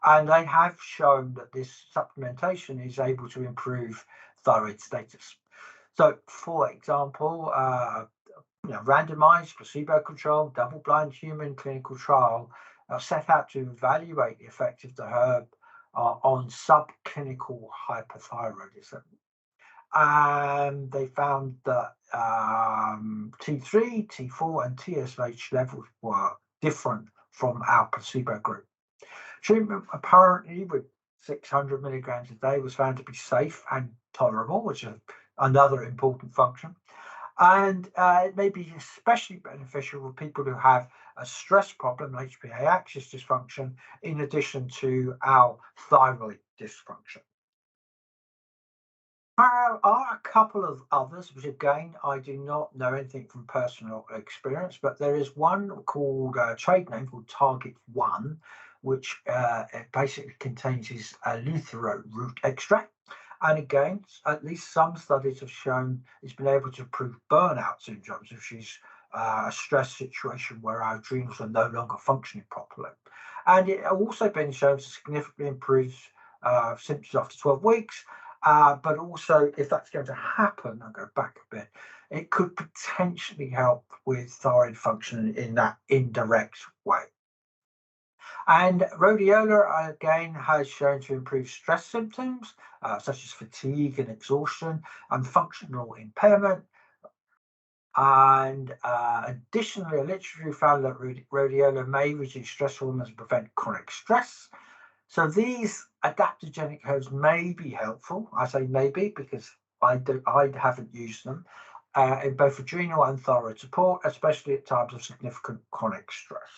And they have shown that this supplementation is able to improve thyroid status. So, for example, randomized, placebo-controlled, double-blind human clinical trial set out to evaluate the effect of the herb on subclinical hypothyroidism. And they found that T3, T4, and TSH levels were different from our placebo group. Treatment apparently with 600 milligrams a day was found to be safe and tolerable, which is another important function. And it may be especially beneficial for people who have a stress problem, HPA axis dysfunction, in addition to our thyroid dysfunction. There are a couple of others, which again, I do not know anything from personal experience, but there is one called trade name called Target 1, which it basically contains his eleuthero root extract. And again, at least some studies have shown it's been able to improve burnout syndromes, which is a stress situation where our adrenals are no longer functioning properly. And it also been shown to significantly improve symptoms after 12 weeks. But also, if that's going to happen, I'll go back a bit, it could potentially help with thyroid function in that indirect way. And rhodiola, again, has shown to improve stress symptoms, such as fatigue and exhaustion and functional impairment. And additionally, literature found that rhodiola may reduce stress hormones and prevent chronic stress. So these adaptogenic herbs may be helpful. I say maybe because I haven't used them in both adrenal and thyroid support, especially at times of significant chronic stress.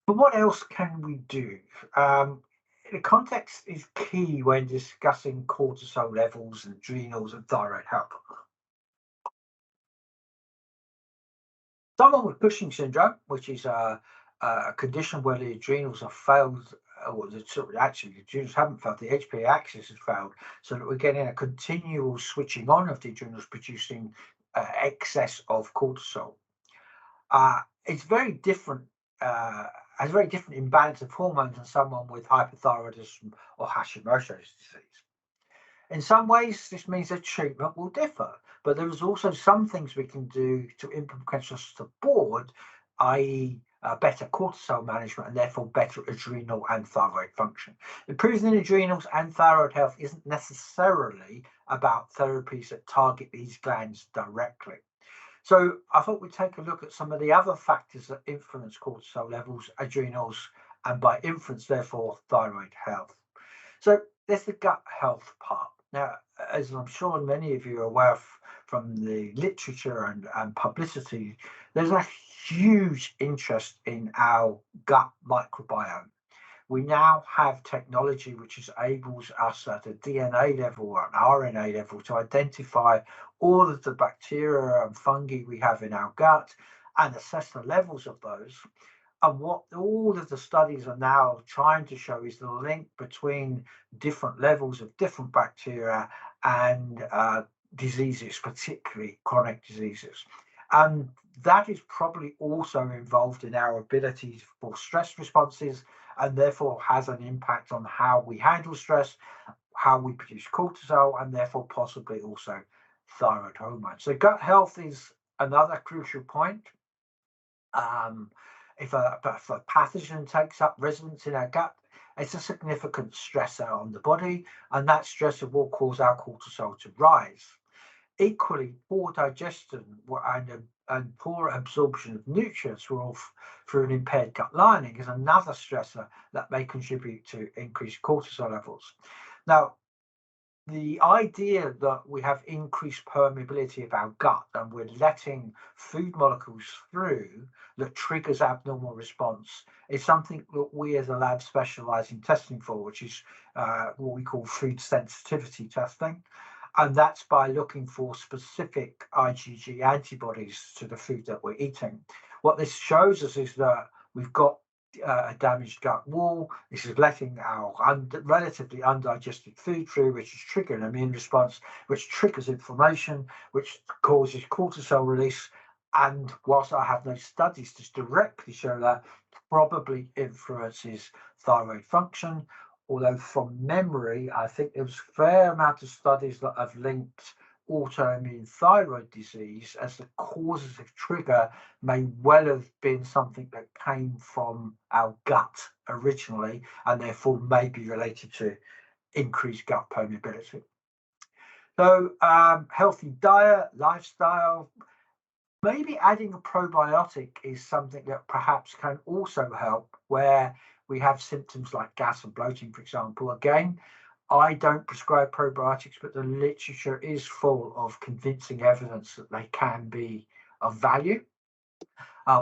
But what else can we do? The context is key when discussing cortisol levels, adrenals, and thyroid health. Someone with Cushing syndrome, which is a condition where the adrenals have failed, or actually the adrenals haven't failed, the HPA axis has failed, so that we're getting a continual switching on of the adrenals producing excess of cortisol. It's very different, has a very different imbalance of hormones than someone with hypothyroidism or Hashimoto's disease. In some ways, this means that treatment will differ, but there is also some things we can do to implement across the board, i.e., better cortisol management and therefore better adrenal and thyroid function. Improving adrenals and thyroid health isn't necessarily about therapies that target these glands directly. So I thought we'd take a look at some of the other factors that influence cortisol levels, adrenals, and by inference, therefore, thyroid health. So there's the gut health part. Now, as I'm sure many of you are aware from the literature and publicity, there's a huge interest in our gut microbiome. We now have technology which enables us at a DNA level or an RNA level to identify all of the bacteria and fungi we have in our gut and assess the levels of those. And what all of the studies are now trying to show is the link between different levels of different bacteria and diseases, particularly chronic diseases. And that is probably also involved in our ability for stress responses and therefore has an impact on how we handle stress, how we produce cortisol, and therefore possibly also thyroid hormone. So gut health is another crucial point. If a pathogen takes up residence in our gut, it's a significant stressor on the body, and that stressor will cause our cortisol to rise. Equally, poor digestion and poor absorption of nutrients through an impaired gut lining is another stressor that may contribute to increased cortisol levels. Now, the idea that we have increased permeability of our gut and we're letting food molecules through that triggers abnormal response is something that we as a lab specialize in testing for, which is what we call food sensitivity testing. And that's by looking for specific IgG antibodies to the food that we're eating. What this shows us is that we've got a damaged gut wall. This is letting our relatively undigested food through, which is triggering an immune response, which triggers inflammation, which causes cortisol release. And whilst I have no studies to directly show that, probably influences thyroid function. Although from memory, I think there was a fair amount of studies that have linked autoimmune thyroid disease as the causative trigger may well have been something that came from our gut originally and therefore may be related to increased gut permeability. So healthy diet, lifestyle, maybe adding a probiotic is something that perhaps can also help where we have symptoms like gas and bloating, for example. Again, I don't prescribe probiotics, but the literature is full of convincing evidence that they can be of value.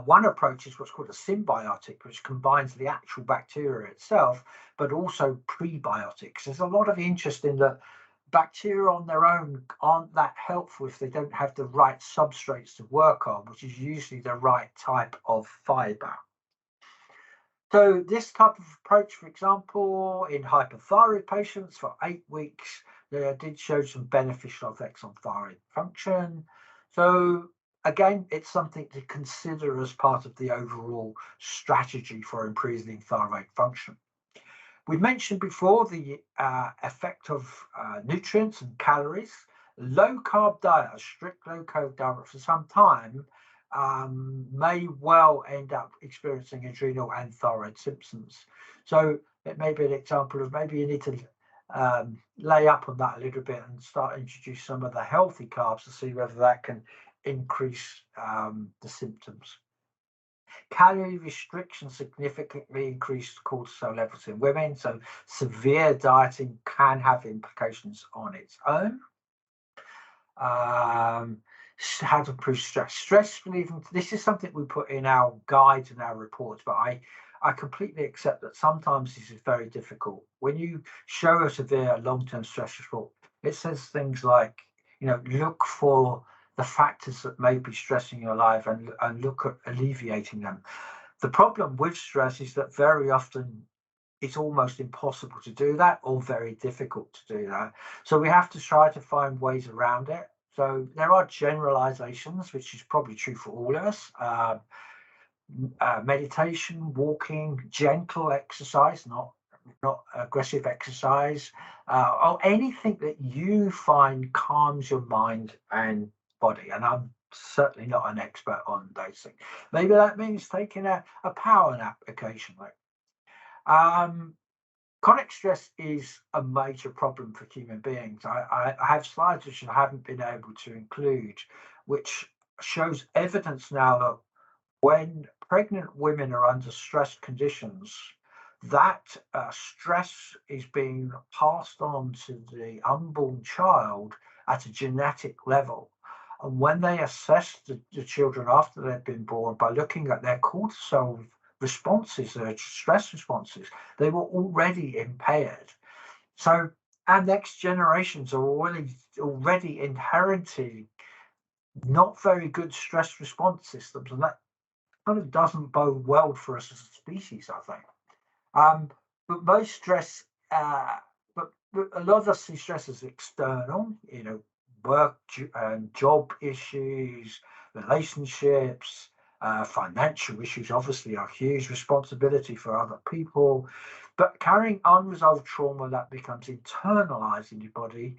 One approach is what's called a symbiotic, which combines the actual bacteria itself, but also prebiotics. There's a lot of interest in that bacteria on their own aren't that helpful if they don't have the right substrates to work on, which is usually the right type of fiber. So this type of approach, for example, in hypothyroid patients for 8 weeks, they did show some beneficial effects on thyroid function. So again, it's something to consider as part of the overall strategy for improving thyroid function. We mentioned before the effect of nutrients and calories. Low carb diet, a strict low carb diet for some time, may well end up experiencing adrenal and thyroid symptoms. So it may be an example of maybe you need to lay up on that a little bit and start introduce some of the healthy carbs to see whether that can increase the symptoms. Calorie restriction significantly increased cortisol levels in women, so severe dieting can have implications on its own. How to improve stress. Stress relieving. This is something we put in our guides and our reports, but I completely accept that sometimes this is very difficult. When you show a severe long-term stress report, it says things like, look for the factors that may be stressing your life and look at alleviating them. The problem with stress is that very often it's almost impossible to do that, or very difficult to do that. So we have to try to find ways around it. So there are generalizations, which is probably true for all of us. Meditation, walking, gentle exercise, not aggressive exercise, or anything that you find calms your mind and body. And I'm certainly not an expert on those things. Maybe that means taking a power nap occasionally. Chronic stress is a major problem for human beings. I have slides which I haven't been able to include, which shows evidence now that when pregnant women are under stress conditions, that stress is being passed on to the unborn child at a genetic level. And when they assess the children after they've been born by looking at their cortisol responses, their stress responses, they were already impaired. So our next generations are already inheriting not very good stress response systems, and that kind of doesn't bode well for us as a species, I think. But most stress, but a lot of us see stress as external, work and job issues, relationships, financial issues obviously are huge, responsibility for other people, but carrying unresolved trauma that becomes internalized in your body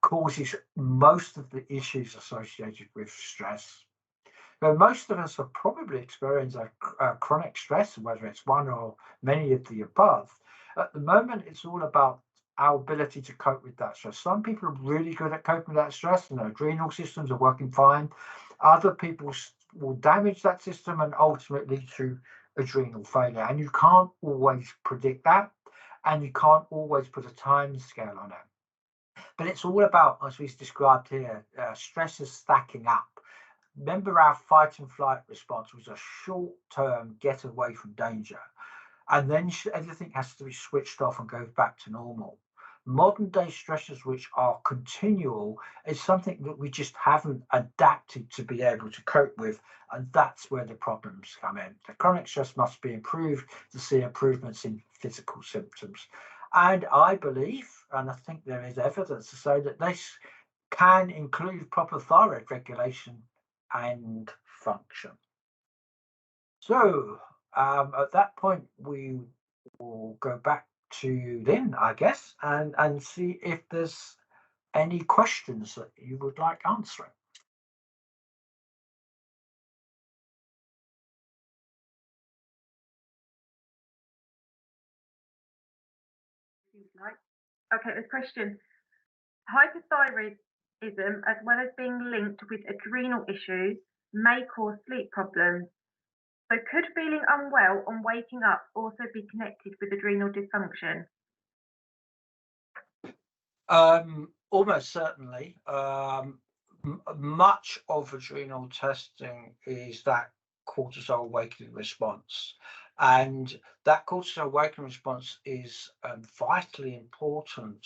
causes most of the issues associated with stress. So most of us have probably experienced chronic stress, whether it's one or many of the above. At the moment, it's all about our ability to cope with that stress. Some people are really good at coping with that stress, and their adrenal systems are working fine. Other people will damage that system and ultimately to adrenal failure. And you can't always predict that, and you can't always put a time scale on it. But it's all about, as we've described here, stresses stacking up. Remember, our fight and flight response was a short-term get away from danger, and then everything has to be switched off and goes back to normal. Modern day stressors, which are continual, is something that we just haven't adapted to be able to cope with, and that's where the problems come in. The chronic stress must be improved to see improvements in physical symptoms. And I believe, and I think there is evidence to say that this can include proper thyroid regulation and function. So at that point, we will go back to Lynn, I guess, and see if there's any questions that you would like answering. Okay, this question. Hypothyroidism, as well as being linked with adrenal issues, may cause sleep problems. So could feeling unwell on waking up also be connected with adrenal dysfunction? Almost certainly. Much of adrenal testing is that cortisol awakening response. And that cortisol awakening response is vitally important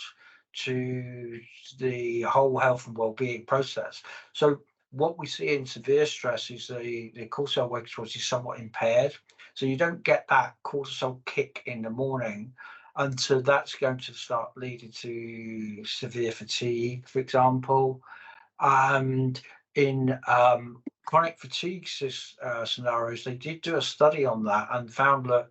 to the whole health and well-being process. So what we see in severe stress is the cortisol awakening response is somewhat impaired. So you don't get that cortisol kick in the morning until that's going to start leading to severe fatigue, for example. And in chronic fatigue scenarios, they did do a study on that and found that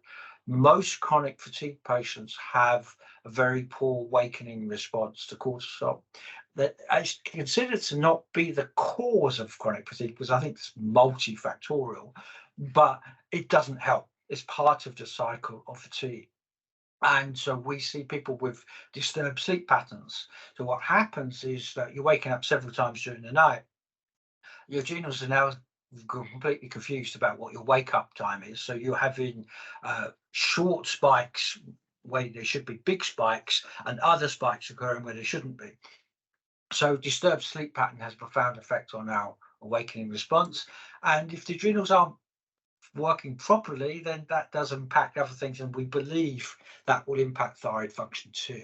most chronic fatigue patients have a very poor awakening response to cortisol. That is considered to not be the cause of chronic fatigue, because I think it's multifactorial, but it doesn't help. It's part of the cycle of fatigue. And so we see people with disturbed sleep patterns. So what happens is that you're waking up several times during the night. Your adrenals are now completely confused about what your wake up time is. So you're having short spikes where there should be big spikes, and other spikes occurring where there shouldn't be. So disturbed sleep pattern has a profound effect on our awakening response. And if the adrenals aren't working properly, then that does impact other things, and we believe that will impact thyroid function too.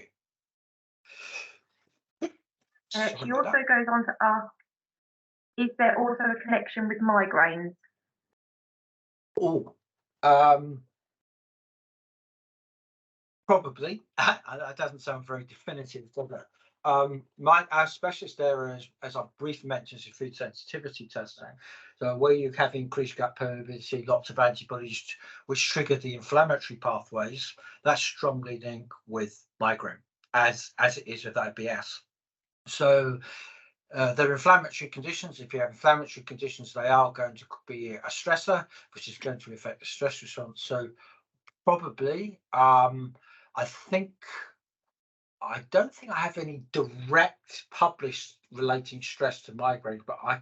She also goes on to ask, is there also a connection with migraines? Oh, probably. That doesn't sound very definitive, does it? Our specialist area, as I've briefly mentioned, is food sensitivity testing. So where you have increased gut permeability, lots of antibodies which trigger the inflammatory pathways, that's strongly linked with migraine, as it is with IBS. So there are inflammatory conditions. If you have inflammatory conditions, they are going to be a stressor, which is going to affect the stress response. So probably, I don't think I have any direct published relating stress to migraine, but I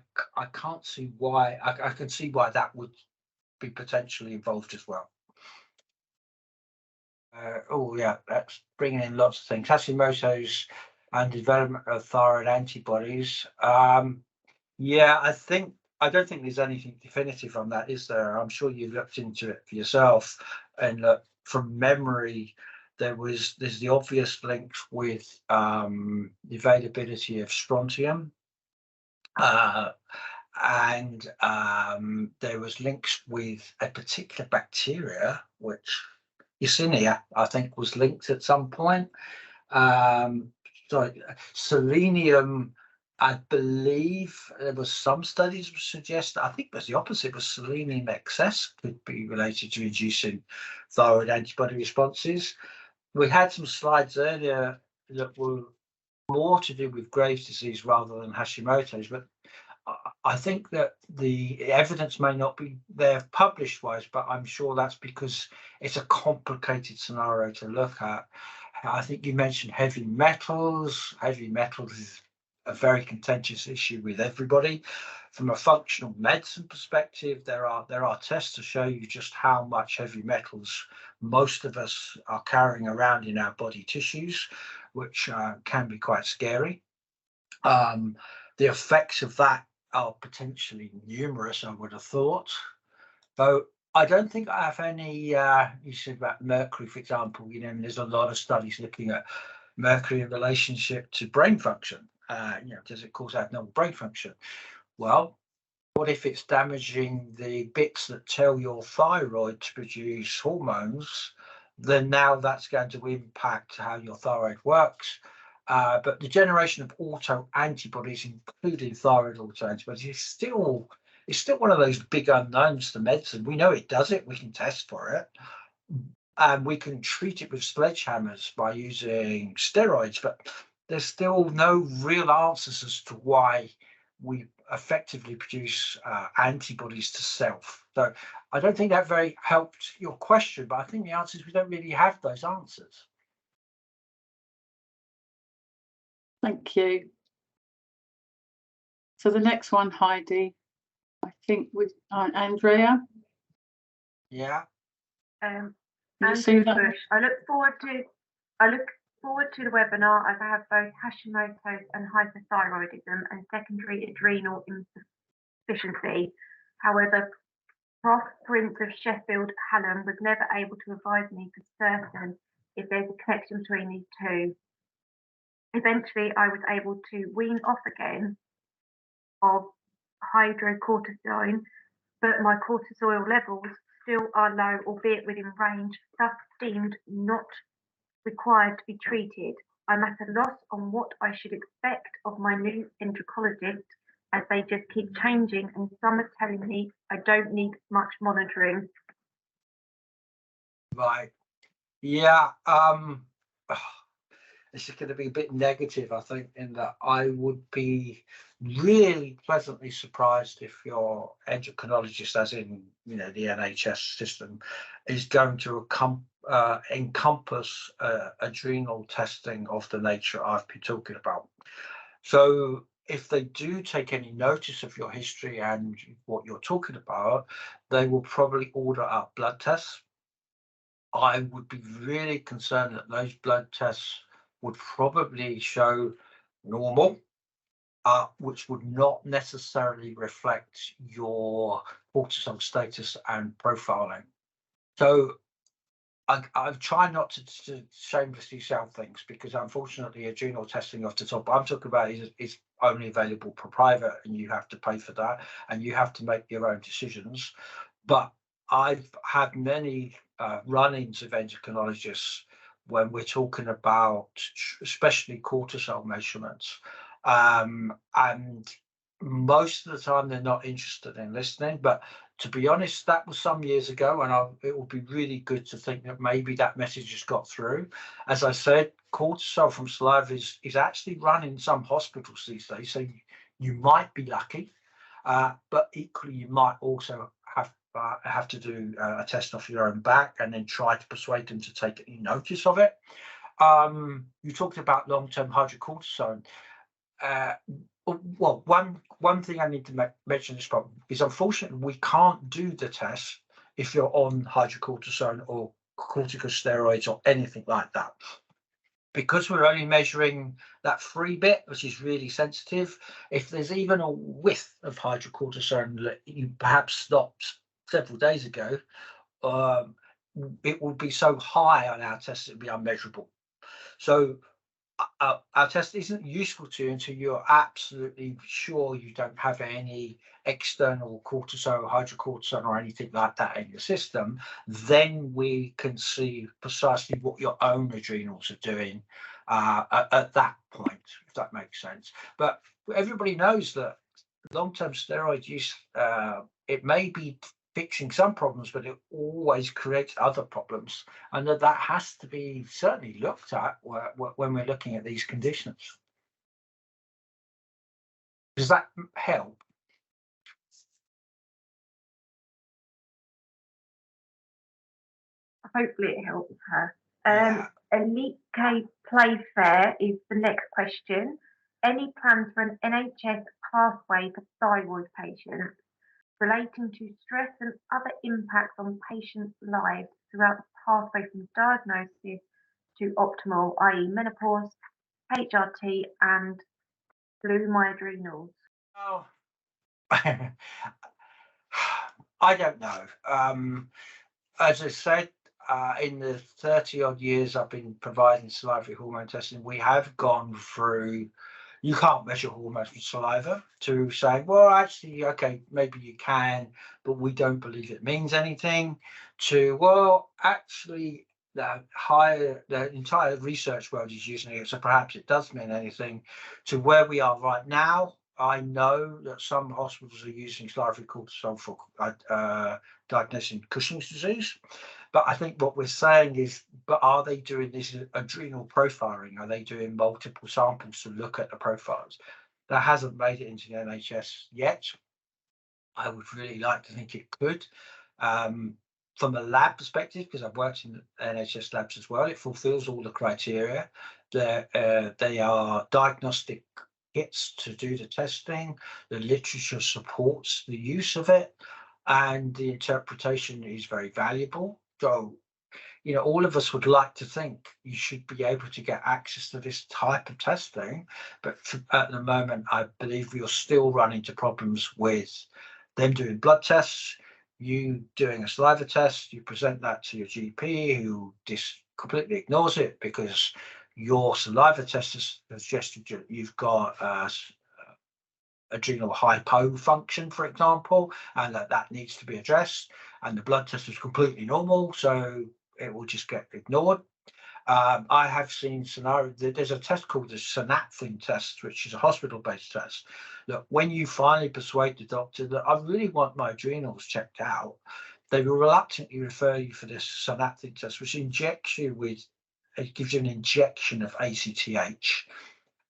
can't see why. I can see why that would be potentially involved as well. Oh yeah, that's bringing in lots of things. Hashimoto's and development of thyroid antibodies. Yeah, I don't think there's anything definitive on that, is there? I'm sure you've looked into it for yourself, and look, from memory, there's the obvious link with the availability of strontium, and there was links with a particular bacteria, which Yersinia, I think, was linked at some point. So selenium, I believe there was some studies which suggest, I think there's the opposite, was selenium excess could be related to reducing thyroid antibody responses. We had some slides earlier that were more to do with Graves' disease rather than Hashimoto's, but I think that the evidence may not be there published wise, but I'm sure that's because it's a complicated scenario to look at. I think you mentioned heavy metals. Heavy metals is a very contentious issue with everybody. From a functional medicine perspective, there are tests to show you just how much heavy metals most of us are carrying around in our body tissues, which can be quite scary. The effects of that are potentially numerous, I would have thought. Though I don't think I have any, you said about mercury, for example, there's a lot of studies looking at mercury in relationship to brain function. Does it cause abnormal brain function? Well, what if it's damaging the bits that tell your thyroid to produce hormones? Then now that's going to impact how your thyroid works. But the generation of autoantibodies, including thyroid autoantibodies, is still one of those big unknowns to medicine. We know it does it. We can test for it. And we can treat it with sledgehammers by using steroids, but there's still no real answers as to why we effectively produce antibodies to self. So I don't think that very helped your question, but I think the answer is we don't really have those answers. Thank you. So the next one, Heidi, I think with Andrea. Yeah. You see that? I look forward to the webinar, as I have both Hashimoto's and hypothyroidism and secondary adrenal insufficiency. However, Prof. Prince of Sheffield Hallam was never able to advise me for certain if there's a connection between these two. Eventually, I was able to wean off again of hydrocortisone, but my cortisol levels still are low, albeit within range, thus deemed not required to be treated. I'm at a loss on what I should expect of my new endocrinologist, as they just keep changing, and some are telling me I don't need much monitoring. Right. Yeah. This is going to be a bit negative, I think, in that I would be really pleasantly surprised if your endocrinologist, as in the NHS system, is going to encompass adrenal testing of the nature I've been talking about. So if they do take any notice of your history and what you're talking about, they will probably order out blood tests. I would be really concerned that those blood tests would probably show normal, which would not necessarily reflect your cortisol status and profiling. So I've tried not to shamelessly sell things, because unfortunately adrenal testing off the top I'm talking about is only available for private, and you have to pay for that and you have to make your own decisions. But I've had many run-ins of endocrinologists when we're talking about especially cortisol measurements, and most of the time they're not interested in listening. But to be honest, that was some years ago, and it would be really good to think that maybe that message has got through. As I said, cortisol from saliva is actually run in some hospitals these days, so you might be lucky, but equally you might also have to do a test off your own back and then try to persuade them to take any notice of it. You talked about long-term hydrocortisone. Well, one thing I need to mention this problem is, unfortunately, we can't do the test if you're on hydrocortisone or corticosteroids or anything like that, because we're only measuring that free bit, which is really sensitive. If there's even a whiff of hydrocortisone that you perhaps stopped several days ago, it will be so high on our test it would be unmeasurable. So our test isn't useful to you until you're absolutely sure you don't have any external cortisol, hydrocortisone, or anything like that in your system. Then we can see precisely what your own adrenals are doing at that point, if that makes sense. But everybody knows that long-term steroid use, it may be fixing some problems, but it always creates other problems, and that has to be certainly looked at when we're looking at these conditions. Does that help? Hopefully it helps her. Yeah. Elite K Playfair is the next question. Any plans for an NHS pathway for thyroid patients relating to stress and other impacts on patients' lives throughout the pathway from diagnosis to optimal, i.e. menopause, HRT, and blue my adrenals? Oh, I don't know. As I said, in the 30 odd years I've been providing salivary hormone testing, we have gone through, you can't measure hormones from saliva, to saying, well, actually, okay, maybe you can, but we don't believe it means anything, to, well, actually, the entire research world is using it, so perhaps it does mean anything, to where we are right now. I know that some hospitals are using salivary cortisol for diagnosing Cushing's disease. But I think what we're saying is, but are they doing this adrenal profiling? Are they doing multiple samples to look at the profiles? That hasn't made it into the NHS yet. I would really like to think it could. From a lab perspective, because I've worked in NHS labs as well, it fulfills all the criteria. They are diagnostic kits to do the testing. The literature supports the use of it, and the interpretation is very valuable. So, all of us would like to think you should be able to get access to this type of testing, but at the moment, I believe we are still running into problems with them doing blood tests, you doing a saliva test, you present that to your GP, who completely ignores it because your saliva test has suggested you've got adrenal hypofunction, for example, and that needs to be addressed. And the blood test is completely normal, so it will just get ignored. I have seen scenarios. There's a test called the synaptin test, which is a hospital-based test. Look, when you finally persuade the doctor that I really want my adrenals checked out, they will reluctantly refer you for this synaptic test, which injects you with, it gives you an injection of ACTH,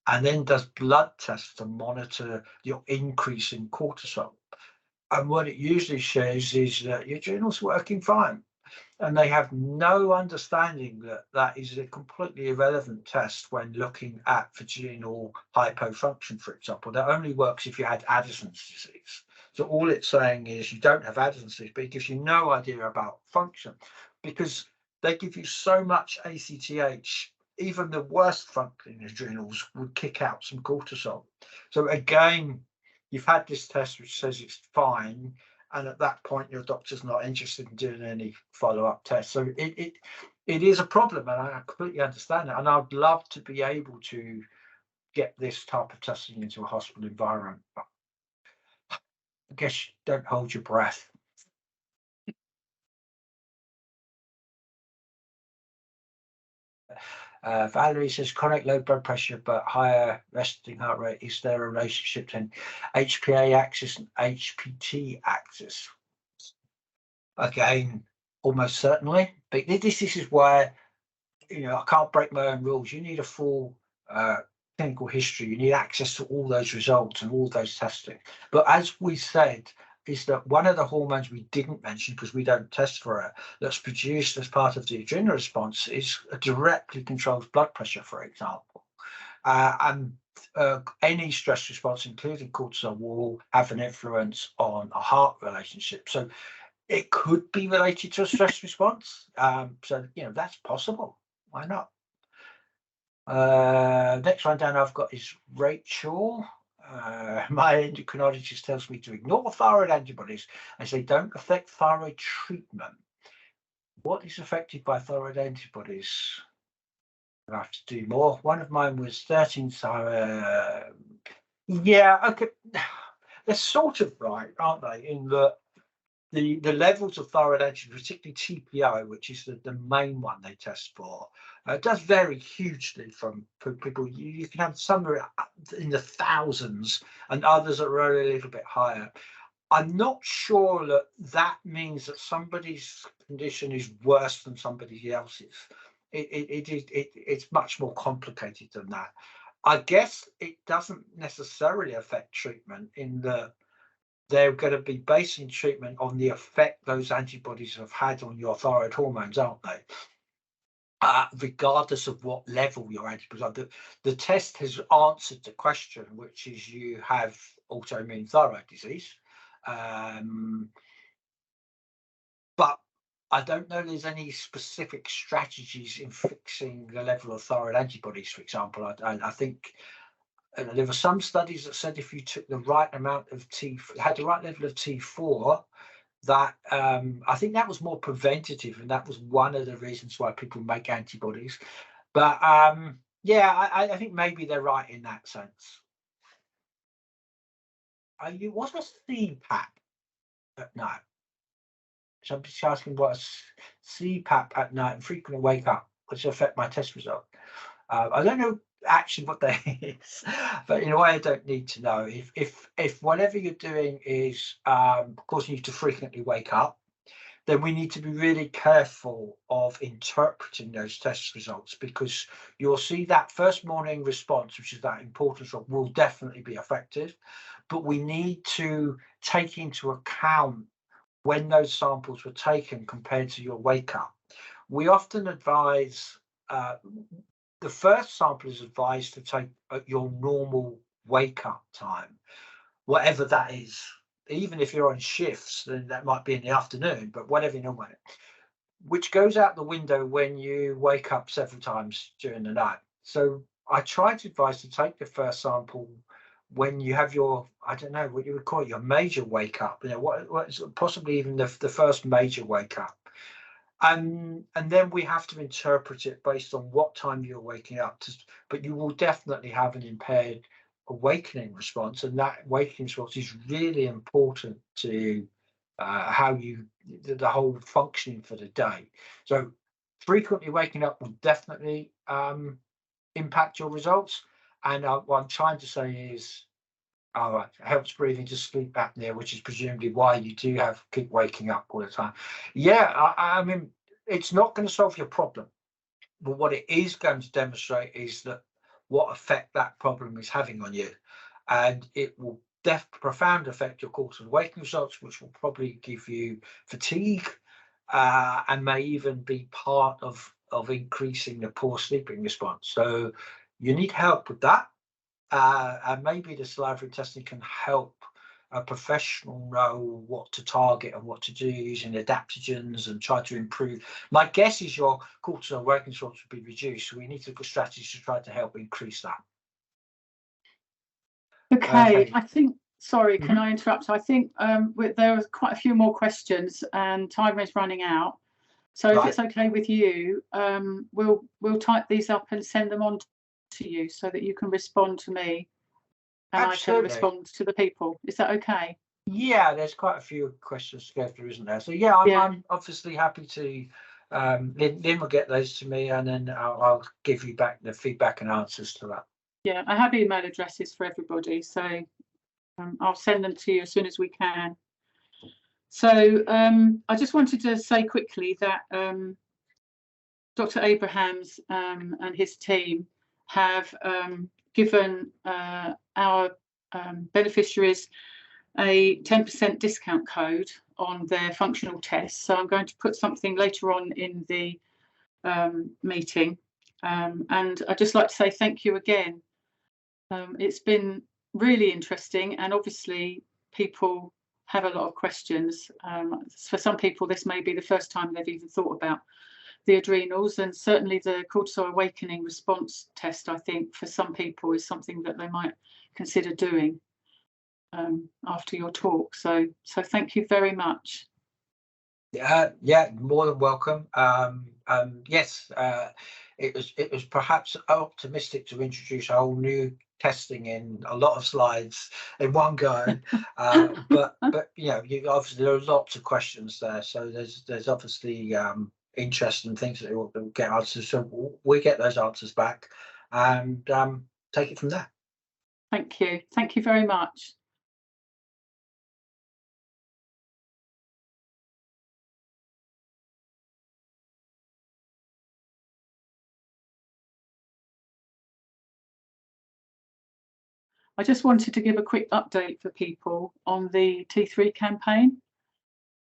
and then does blood tests to monitor your increase in cortisol. And what it usually shows is that your adrenals working fine. And they have no understanding that that is a completely irrelevant test when looking at vaginal hypofunction, for example. That only works if you had Addison's disease. So all it's saying is you don't have Addison's disease, but it gives you no idea about function because they give you so much ACTH, even the worst functioning adrenals would kick out some cortisol. So again, you've had this test which says it's fine, and at that point your doctor's not interested in doing any follow-up tests. So it is a problem, and I completely understand it, and I'd love to be able to get this type of testing into a hospital environment. But I guess don't hold your breath. Valerie says chronic low blood pressure but higher resting heart rate. Is there a relationship between HPA axis and HPT axis? Again, almost certainly. But this is where, I can't break my own rules. You need a full clinical history. You need access to all those results and all those testing. But as we said, is that one of the hormones we didn't mention because we don't test for it, that's produced as part of the adrenal response, is directly controls blood pressure, for example. And any stress response, including cortisol, will have an influence on a heart relationship. So it could be related to a stress response. So, that's possible. Why not? Next one down I've got is Rachel. My endocrinologist tells me to ignore thyroid antibodies as they don't affect thyroid treatment. What is affected by thyroid antibodies? I have to do more. One of mine was 13 thyroid. Yeah, okay. They're sort of right, aren't they? In that the levels of thyroid antibodies, particularly TPO, which is the main one they test for, does vary hugely from people. You can have some in the thousands and others are only a little bit higher. I'm not sure that means that somebody's condition is worse than somebody else's. It's much more complicated than that. I guess it doesn't necessarily affect treatment in the they're going to be basing treatment on the effect those antibodies have had on your thyroid hormones, aren't they? Regardless of what level your antibodies are. The test has answered the question, which is you have autoimmune thyroid disease. But I don't know there's any specific strategies in fixing the level of thyroid antibodies, for example. I think there were some studies that said if you took the right amount of had the right level of T4, that I think that was more preventative, and that was one of the reasons why people make antibodies. But yeah, I think maybe they're right in that sense. What's a CPAP at night? So I'm just asking what a CPAP at night and frequent wake up, which affect my test result. I don't know actually what that is, but in a way I don't need to know. If whatever you're doing is causing you to frequently wake up, then we need to be really careful of interpreting those test results, because you'll see that first morning response, which is that important result, will definitely be effective, but we need to take into account when those samples were taken compared to your wake up. We often advise the first sample is advised to take at your normal wake up time, whatever that is. Even if you're on shifts, then that might be in the afternoon, but whatever you know, which goes out the window when you wake up several times during the night. So I try to advise to take the first sample when you have your, I don't know what you would call it, your major wake up, what's possibly even the first major wake up. And then we have to interpret it based on what time you're waking up to, but you will definitely have an impaired awakening response, and that awakening response is really important to how the whole functioning for the day. So frequently waking up will definitely impact your results. And what I'm trying to say is All right, helps breathing to sleep apnea, which is presumably why you do keep waking up all the time. Yeah, I mean, it's not going to solve your problem, but what it is going to demonstrate is that what effect that problem is having on you, and it will profound affect your cortisol waking results, which will probably give you fatigue, and may even be part of increasing the poor sleeping response. So you need help with that, and maybe the salivary testing can help a professional know what to target and what to do using adaptogens and try to improve. My guess is your cortisol working results will be reduced, so we need to look at strategies to try to help increase that. Okay, I think, sorry, Mhm. can I interrupt? I think there are quite a few more questions and time is running out. So if Right. it's okay with you, we'll type these up and send them on to you so that you can respond to me and I can Absolutely. respond to the people. Is that okay? Yeah, there's quite a few questions to go through, isn't there? So yeah, I'm obviously happy to. Lynn will get those to me, and then I'll give you back the feedback and answers to that. Yeah, I have email addresses for everybody, so I'll send them to you as soon as we can. So I just wanted to say quickly that Dr. Abrahams and his team have given our beneficiaries a 10% discount code on their functional tests. So I'm going to put something later on in the meeting. And I'd just like to say thank you again. It's been really interesting, and obviously people have a lot of questions. For some people, this may be the first time they've even thought about the adrenals, and certainly the cortisol awakening response test, I think, for some people is something that they might consider doing after your talk. So thank you very much. Yeah, more than welcome. Yes, it was perhaps optimistic to introduce a whole new testing in a lot of slides in one go, but you know, obviously there are lots of questions there, so there's obviously interest and things that will get answers. So we get those answers back and take it from there. Thank you very much. I just wanted to give a quick update for people on the T3 campaign.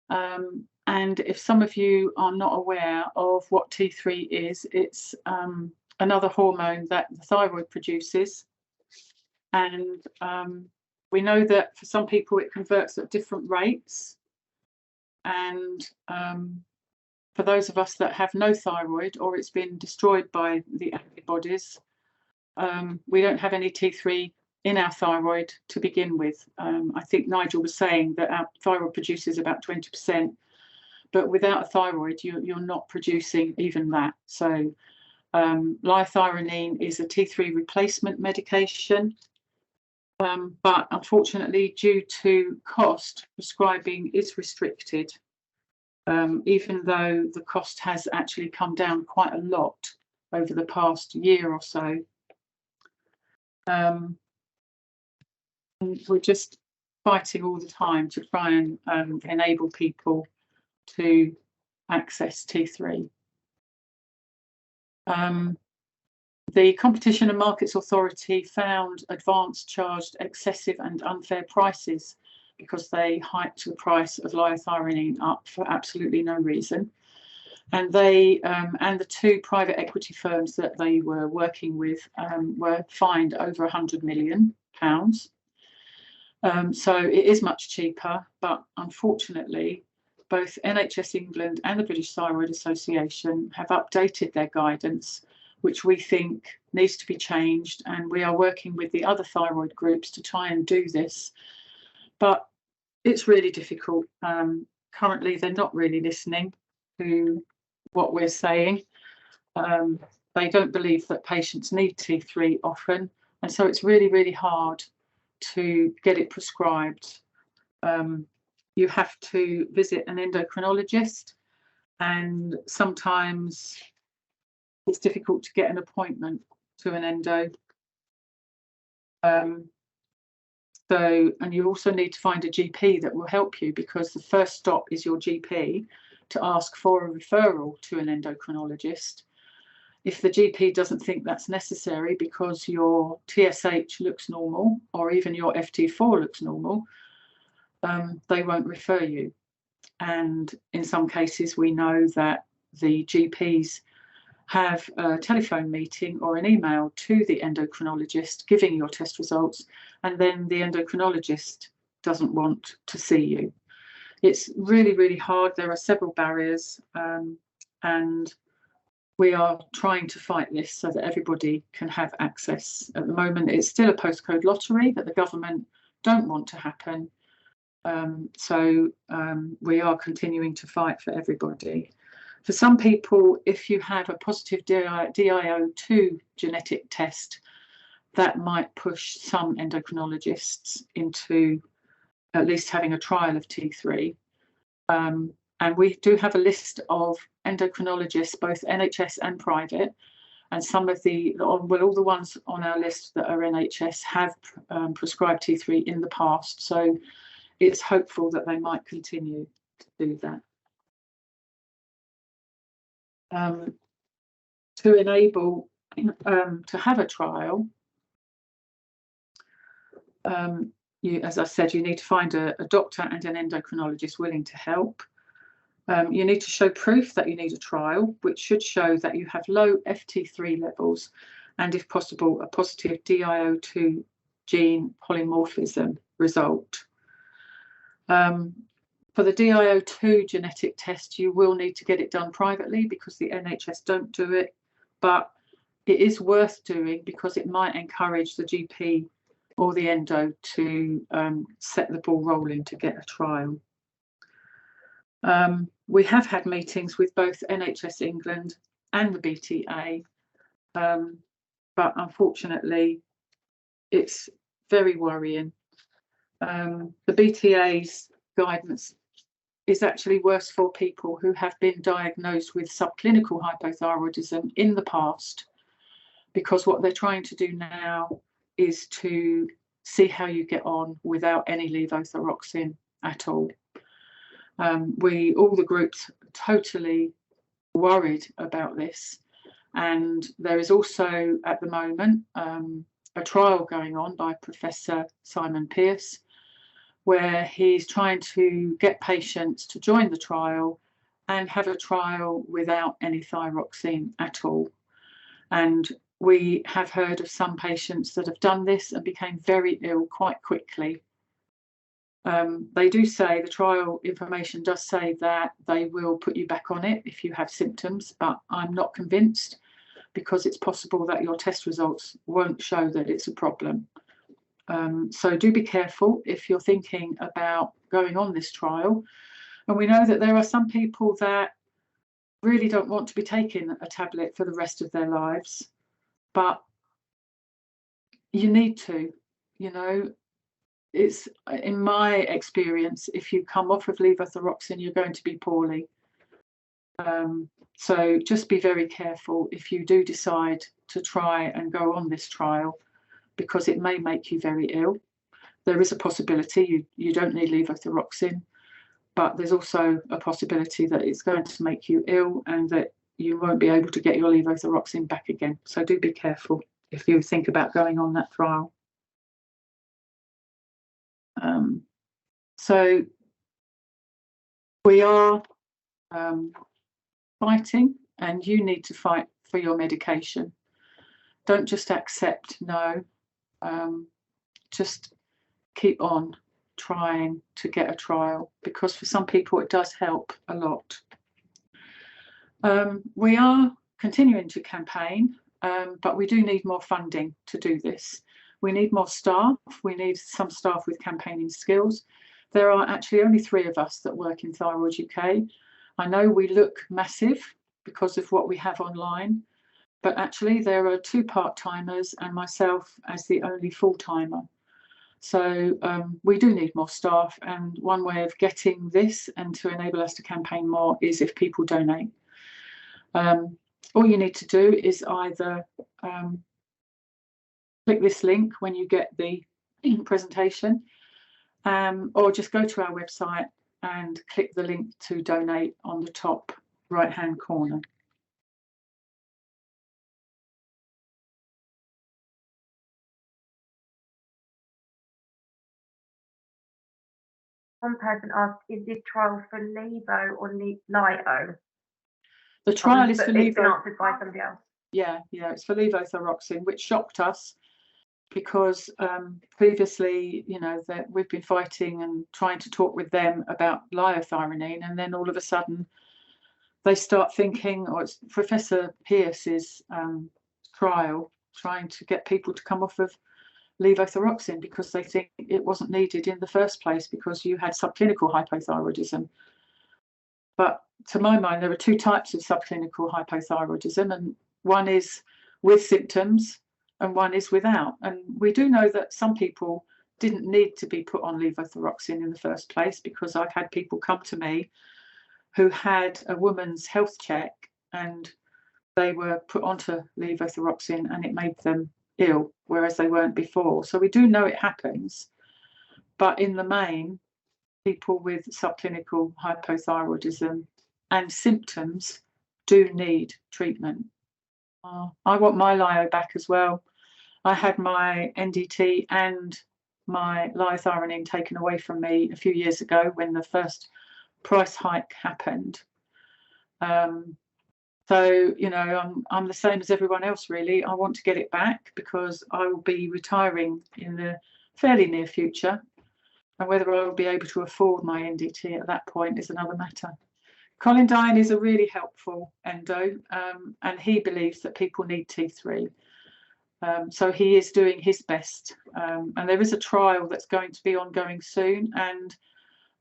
And if some of you are not aware of what T3 is, it's another hormone that the thyroid produces. And we know that for some people it converts at different rates. And for those of us that have no thyroid or it's been destroyed by the antibodies, we don't have any T3 in our thyroid to begin with. I think Nigel was saying that our thyroid produces about 20%, but without a thyroid, you're not producing even that. So liothyronine is a T3 replacement medication, but unfortunately, due to cost, prescribing is restricted, even though the cost has actually come down quite a lot over the past year or so. And we're just fighting all the time to try and enable people to access T3. The Competition and Markets Authority found Advance charged excessive and unfair prices because they hiked the price of liothyronine up for absolutely no reason. And they and the two private equity firms that they were working with were fined over £100 million. So it is much cheaper, but unfortunately, both NHS England and the British Thyroid Association have updated their guidance, which we think needs to be changed. And we are working with the other thyroid groups to try and do this. But it's really difficult. Currently, they're not really listening to what we're saying. They don't believe that patients need T3 often. And so it's really, really hard to get it prescribed. You have to visit an endocrinologist, and sometimes it's difficult to get an appointment to an endo. So, and you also need to find a GP that will help you, because the first stop is your GP to ask for a referral to an endocrinologist. If the GP doesn't think that's necessary because your TSH looks normal, or even your FT4 looks normal, they won't refer you. And in some cases, we know that the GPs have a telephone meeting or an email to the endocrinologist giving your test results, and then the endocrinologist doesn't want to see you. It's really, really hard. There are several barriers, and we are trying to fight this so that everybody can have access. At the moment, it's still a postcode lottery that the government don't want to happen. We are continuing to fight for everybody. For some people, if you have a positive DIO2 genetic test, that might push some endocrinologists into at least having a trial of T3. And we do have a list of endocrinologists, both NHS and private, and some of all the ones on our list that are NHS have prescribed T3 in the past. So it's hopeful that they might continue to do that. To enable to have a trial, as I said, you need to find a doctor and an endocrinologist willing to help. You need to show proof that you need a trial, which should show that you have low FT3 levels and, if possible, a positive DIO2 gene polymorphism result. For the DIO2 genetic test, you will need to get it done privately because the NHS don't do it, but it is worth doing because it might encourage the GP or the endo to set the ball rolling to get a trial. We have had meetings with both NHS England and the BTA, but unfortunately it's very worrying. The BTA's guidance is actually worse for people who have been diagnosed with subclinical hypothyroidism in the past, because what they're trying to do now is to see how you get on without any levothyroxine at all. All the groups are totally worried about this, and there is also at the moment a trial going on by Professor Simon Pearce, where he's trying to get patients to join the trial and have a trial without any thyroxine at all. And we have heard of some patients that have done this and became very ill quite quickly. They do say, the trial information does say that they will put you back on it if you have symptoms, but I'm not convinced, because it's possible that your test results won't show that it's a problem. So do be careful if you're thinking about going on this trial. And we know that there are some people that really don't want to be taking a tablet for the rest of their lives, but you need to, it's, in my experience, if you come off of levothyroxine, you're going to be poorly. So just be very careful if you do decide to try and go on this trial, because it may make you very ill. There is a possibility you don't need levothyroxine, but there's also a possibility that it's going to make you ill and that you won't be able to get your levothyroxine back again. So do be careful if you think about going on that trial. So we are fighting, and you need to fight for your medication. Don't just accept no. Just keep on trying to get a trial, because for some people it does help a lot. We are continuing to campaign, but we do need more funding to do this. We need more staff. We need some staff with campaigning skills. There are actually only 3 of us that work in Thyroid UK. I know we look massive because of what we have online, but actually there are 2 part-timers and myself as the only full-timer. So we do need more staff, and one way of getting this and to enable us to campaign more is if people donate. All you need to do is either click this link when you get the presentation, or just go to our website and click the link to donate on the top right hand corner. One person asked, is this trial for levo or lyo? The trial is for levo. It's been answered by somebody else. Yeah, it's for levothyroxine, which shocked us because previously, you know, that we've been fighting and trying to talk with them about liothyronine, and then all of a sudden they start thinking, or it's Professor Pierce's trial, trying to get people to come off of levothyroxine because they think it wasn't needed in the first place because you had subclinical hypothyroidism. But to my mind, there are two types of subclinical hypothyroidism, and one is with symptoms and one is without. And we do know that some people didn't need to be put on levothyroxine in the first place, because I've had people come to me who had a woman's health check and they were put onto levothyroxine and it made them ill, whereas they weren't before. So we do know it happens, but in the main, people with subclinical hypothyroidism and symptoms do need treatment. I want my lyo back as well. I had my NDT and my liothyronine taken away from me a few years ago when the first price hike happened. So, you know, I'm the same as everyone else, really. I want to get it back because I will be retiring in the fairly near future. And whether I will be able to afford my NDT at that point is another matter. Colin Dine is a really helpful endo, and he believes that people need T3. So he is doing his best. And there is a trial that's going to be ongoing soon. And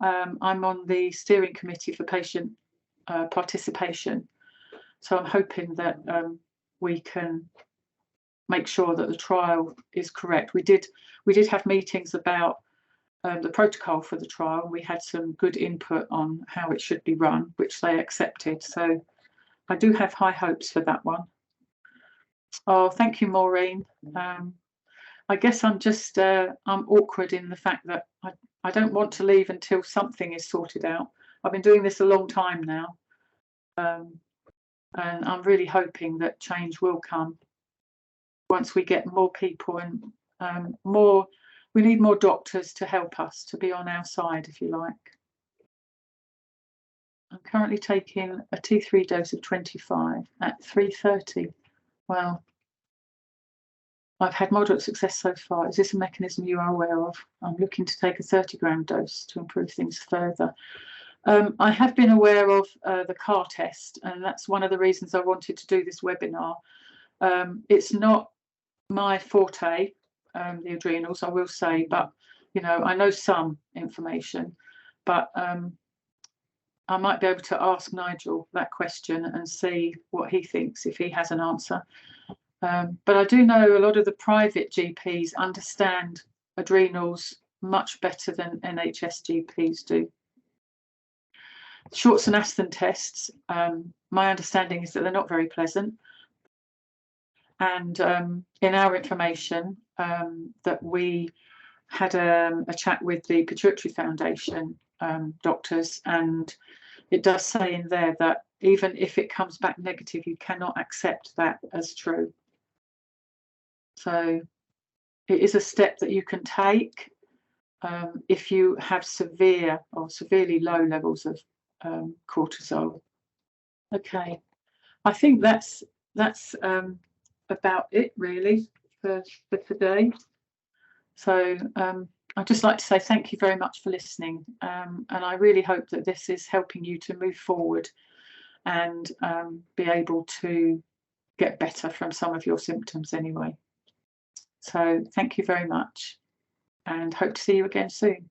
I'm on the steering committee for patient participation. So I'm hoping that we can make sure that the trial is correct. We did have meetings about the protocol for the trial. We had some good input on how it should be run, which they accepted. So I do have high hopes for that one. Oh, thank you, Maureen. I guess I'm just I'm awkward in the fact that I don't want to leave until something is sorted out. I've been doing this a long time now. And I'm really hoping that change will come once we get more people and we need more doctors to help us, to be on our side, if you like. I'm currently taking a T3 dose of 25 at 3:30. Well, I've had moderate success so far. Is this a mechanism you are aware of? I'm looking to take a 30-gram dose to improve things further. I have been aware of the CAR test, and that's one of the reasons I wanted to do this webinar. It's not my forte, the adrenals, I will say, but you know, I know some information, but I might be able to ask Nigel that question and see what he thinks, if he has an answer. But I do know a lot of the private GPs understand adrenals much better than NHS GPs do. Shorts and Aston tests, my understanding is that they're not very pleasant. And in our information that we had a chat with the Pituitary Foundation doctors, and it does say in there that even if it comes back negative, you cannot accept that as true. So it is a step that you can take if you have severe or severely low levels of cortisol. Okay, I think that's about it really for today. So I'd just like to say thank you very much for listening, and I really hope that this is helping you to move forward and be able to get better from some of your symptoms anyway. So thank you very much, and hope to see you again soon.